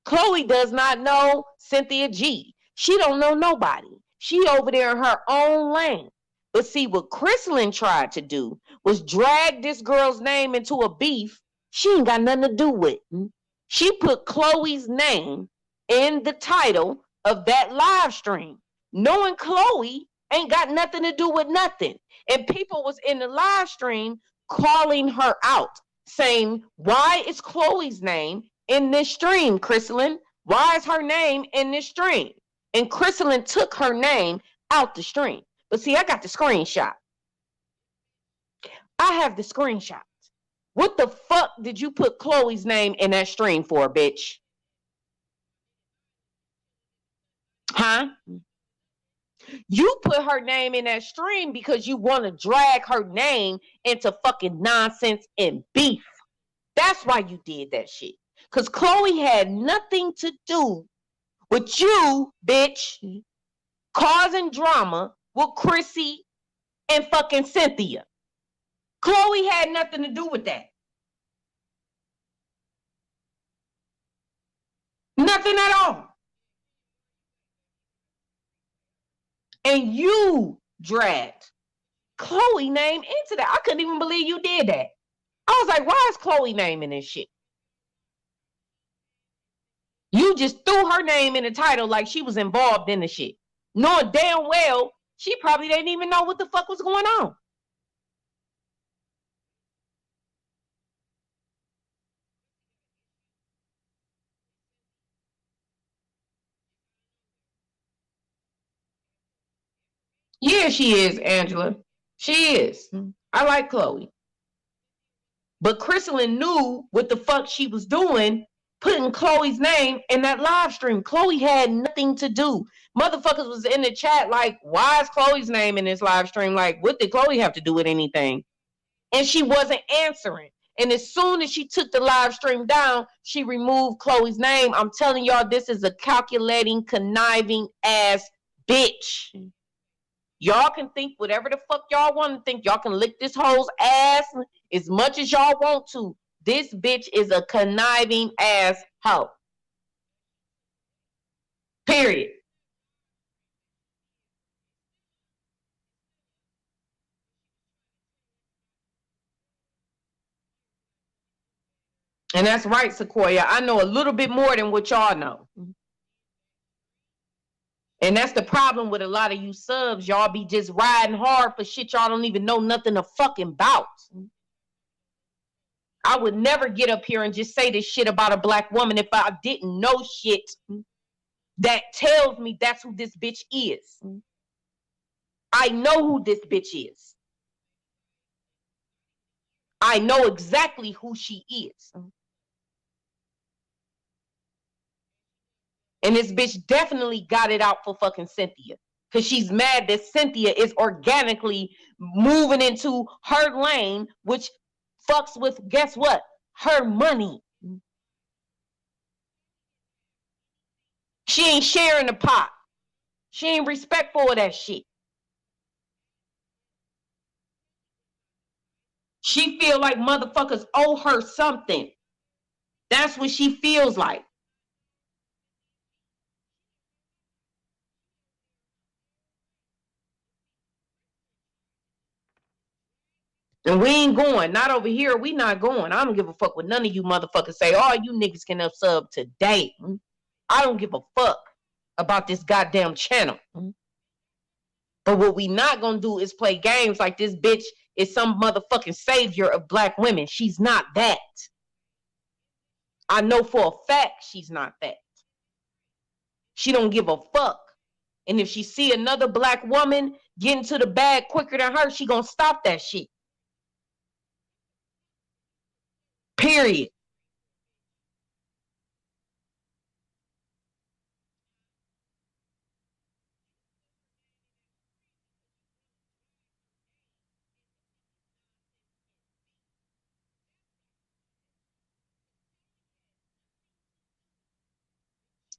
Chloe does not know Cynthia G. She don't know nobody. She over there in her own lane. But see, what Chrislyn tried to do was drag this girl's name into a beef she ain't got nothing to do with. She put Chloe's name in the title of that live stream, knowing Chloe ain't got nothing to do with nothing. And people was in the live stream calling her out, saying, why is Chloe's name in this stream, Chrislyn? Why is her name in this stream? And Chrislyn took her name out the stream. But see, I got the screenshot. I have the screenshot. What the fuck did you put Chloe's name in that stream for, bitch? Huh? You put her name in that stream because you want to drag her name into fucking nonsense and beef. That's why you did that shit. Because Chloe had nothing to do with you, bitch, causing drama with Chrissy and fucking Cynthia. Chloe had nothing to do with that. Nothing at all. And you dragged Chloe's name into that. I couldn't even believe you did that. I was like, why is Chloe name in this shit? You just threw her name in the title like she was involved in the shit, knowing damn well she probably didn't even know what the fuck was going on. Yeah, she is, Angela. She is. I like Chloe. But Chrislyn knew what the fuck she was doing, putting Chloe's name in that live stream. Chloe had nothing to do. Motherfuckers was in the chat like, why is Chloe's name in this live stream? Like, what did Chloe have to do with anything? And she wasn't answering. And as soon as she took the live stream down, she removed Chloe's name. I'm telling y'all, this is a calculating, conniving ass bitch. Y'all can think whatever the fuck y'all want to think. Y'all can lick this hoe's ass as much as y'all want to. This bitch is a conniving ass hoe. Period. And that's right, Sequoia. I know a little bit more than what y'all know. And that's the problem with a lot of you subs. Y'all be just riding hard for shit y'all don't even know nothing to fucking about. I would never get up here and just say this shit about a black woman if I didn't know shit that tells me that's who this bitch is. I know who this bitch is. I know exactly who she is. And this bitch definitely got it out for fucking Cynthia. Because she's mad that Cynthia is organically moving into her lane, which fucks with, guess what? Her money. She ain't sharing the pot. She ain't respectful of that shit. She feel like motherfuckers owe her something. That's what she feels like. And we ain't going. Not over here. We not going. I don't give a fuck what none of you motherfuckers say. All you niggas can sub today. I don't give a fuck about this goddamn channel. But what we not gonna do is play games like this bitch is some motherfucking savior of black women. She's not that. I know for a fact she's not that. She don't give a fuck. And if she see another black woman get into the bag quicker than her, she gonna stop that shit. Period.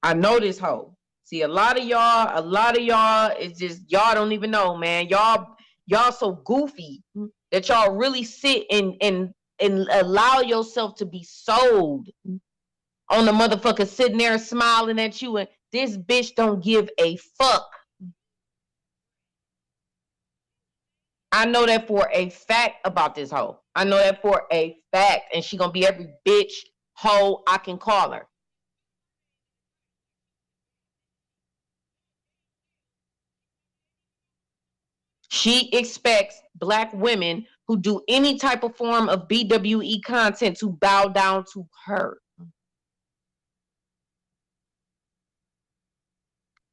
I know this hoe. See, a lot of y'all, it's just, y'all don't even know, man. Y'all so goofy that y'all really sit and allow yourself to be sold on the motherfucker sitting there smiling at you, and this bitch don't give a fuck. I know that for a fact about this hoe. I know that for a fact, and she gonna be every bitch hoe I can call her. She expects Black women who do any type of form of BWE content to bow down to her.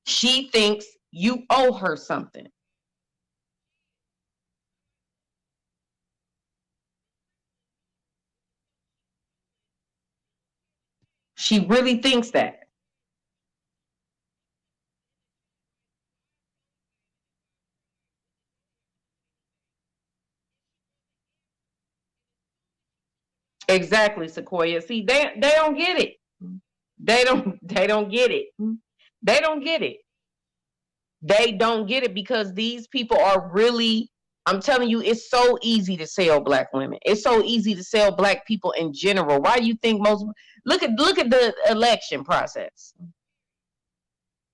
She thinks you owe her something. She really thinks that. Exactly, Sequoia. See, they don't get it. They don't get it. They don't get it. They don't get it because these people are really, I'm telling you, it's so easy to sell Black women. It's so easy to sell Black people in general. Why do you think most look at the election process?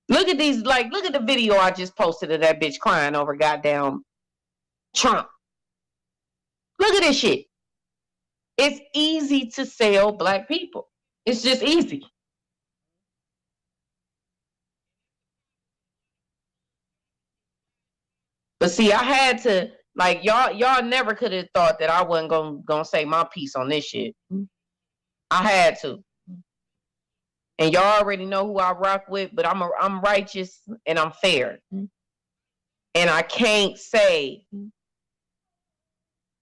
Look at these, like, look at the video I just posted of that bitch crying over goddamn Trump. Look at this shit. It's easy to sell Black people. It's just easy. But see, I had to, like, y'all never could have thought that I wasn't gonna say my piece on this shit. I had to. And y'all already know who I rock with, but I'm righteous and I'm fair. And I can't say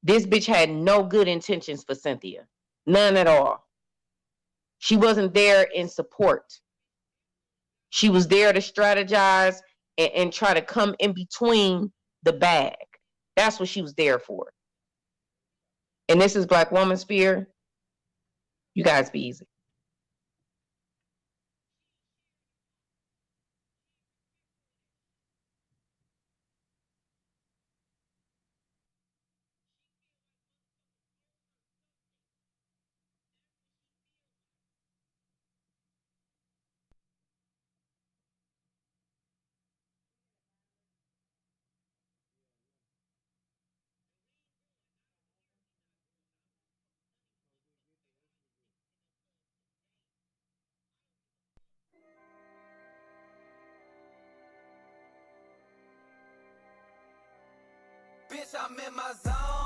this bitch had no good intentions for Cynthia. None at all. She wasn't there in support. She was there to strategize and try to come in between the bag. That's what she was there for. And this is Black Woman Spear. You guys be easy. Bitch, I'm in my zone.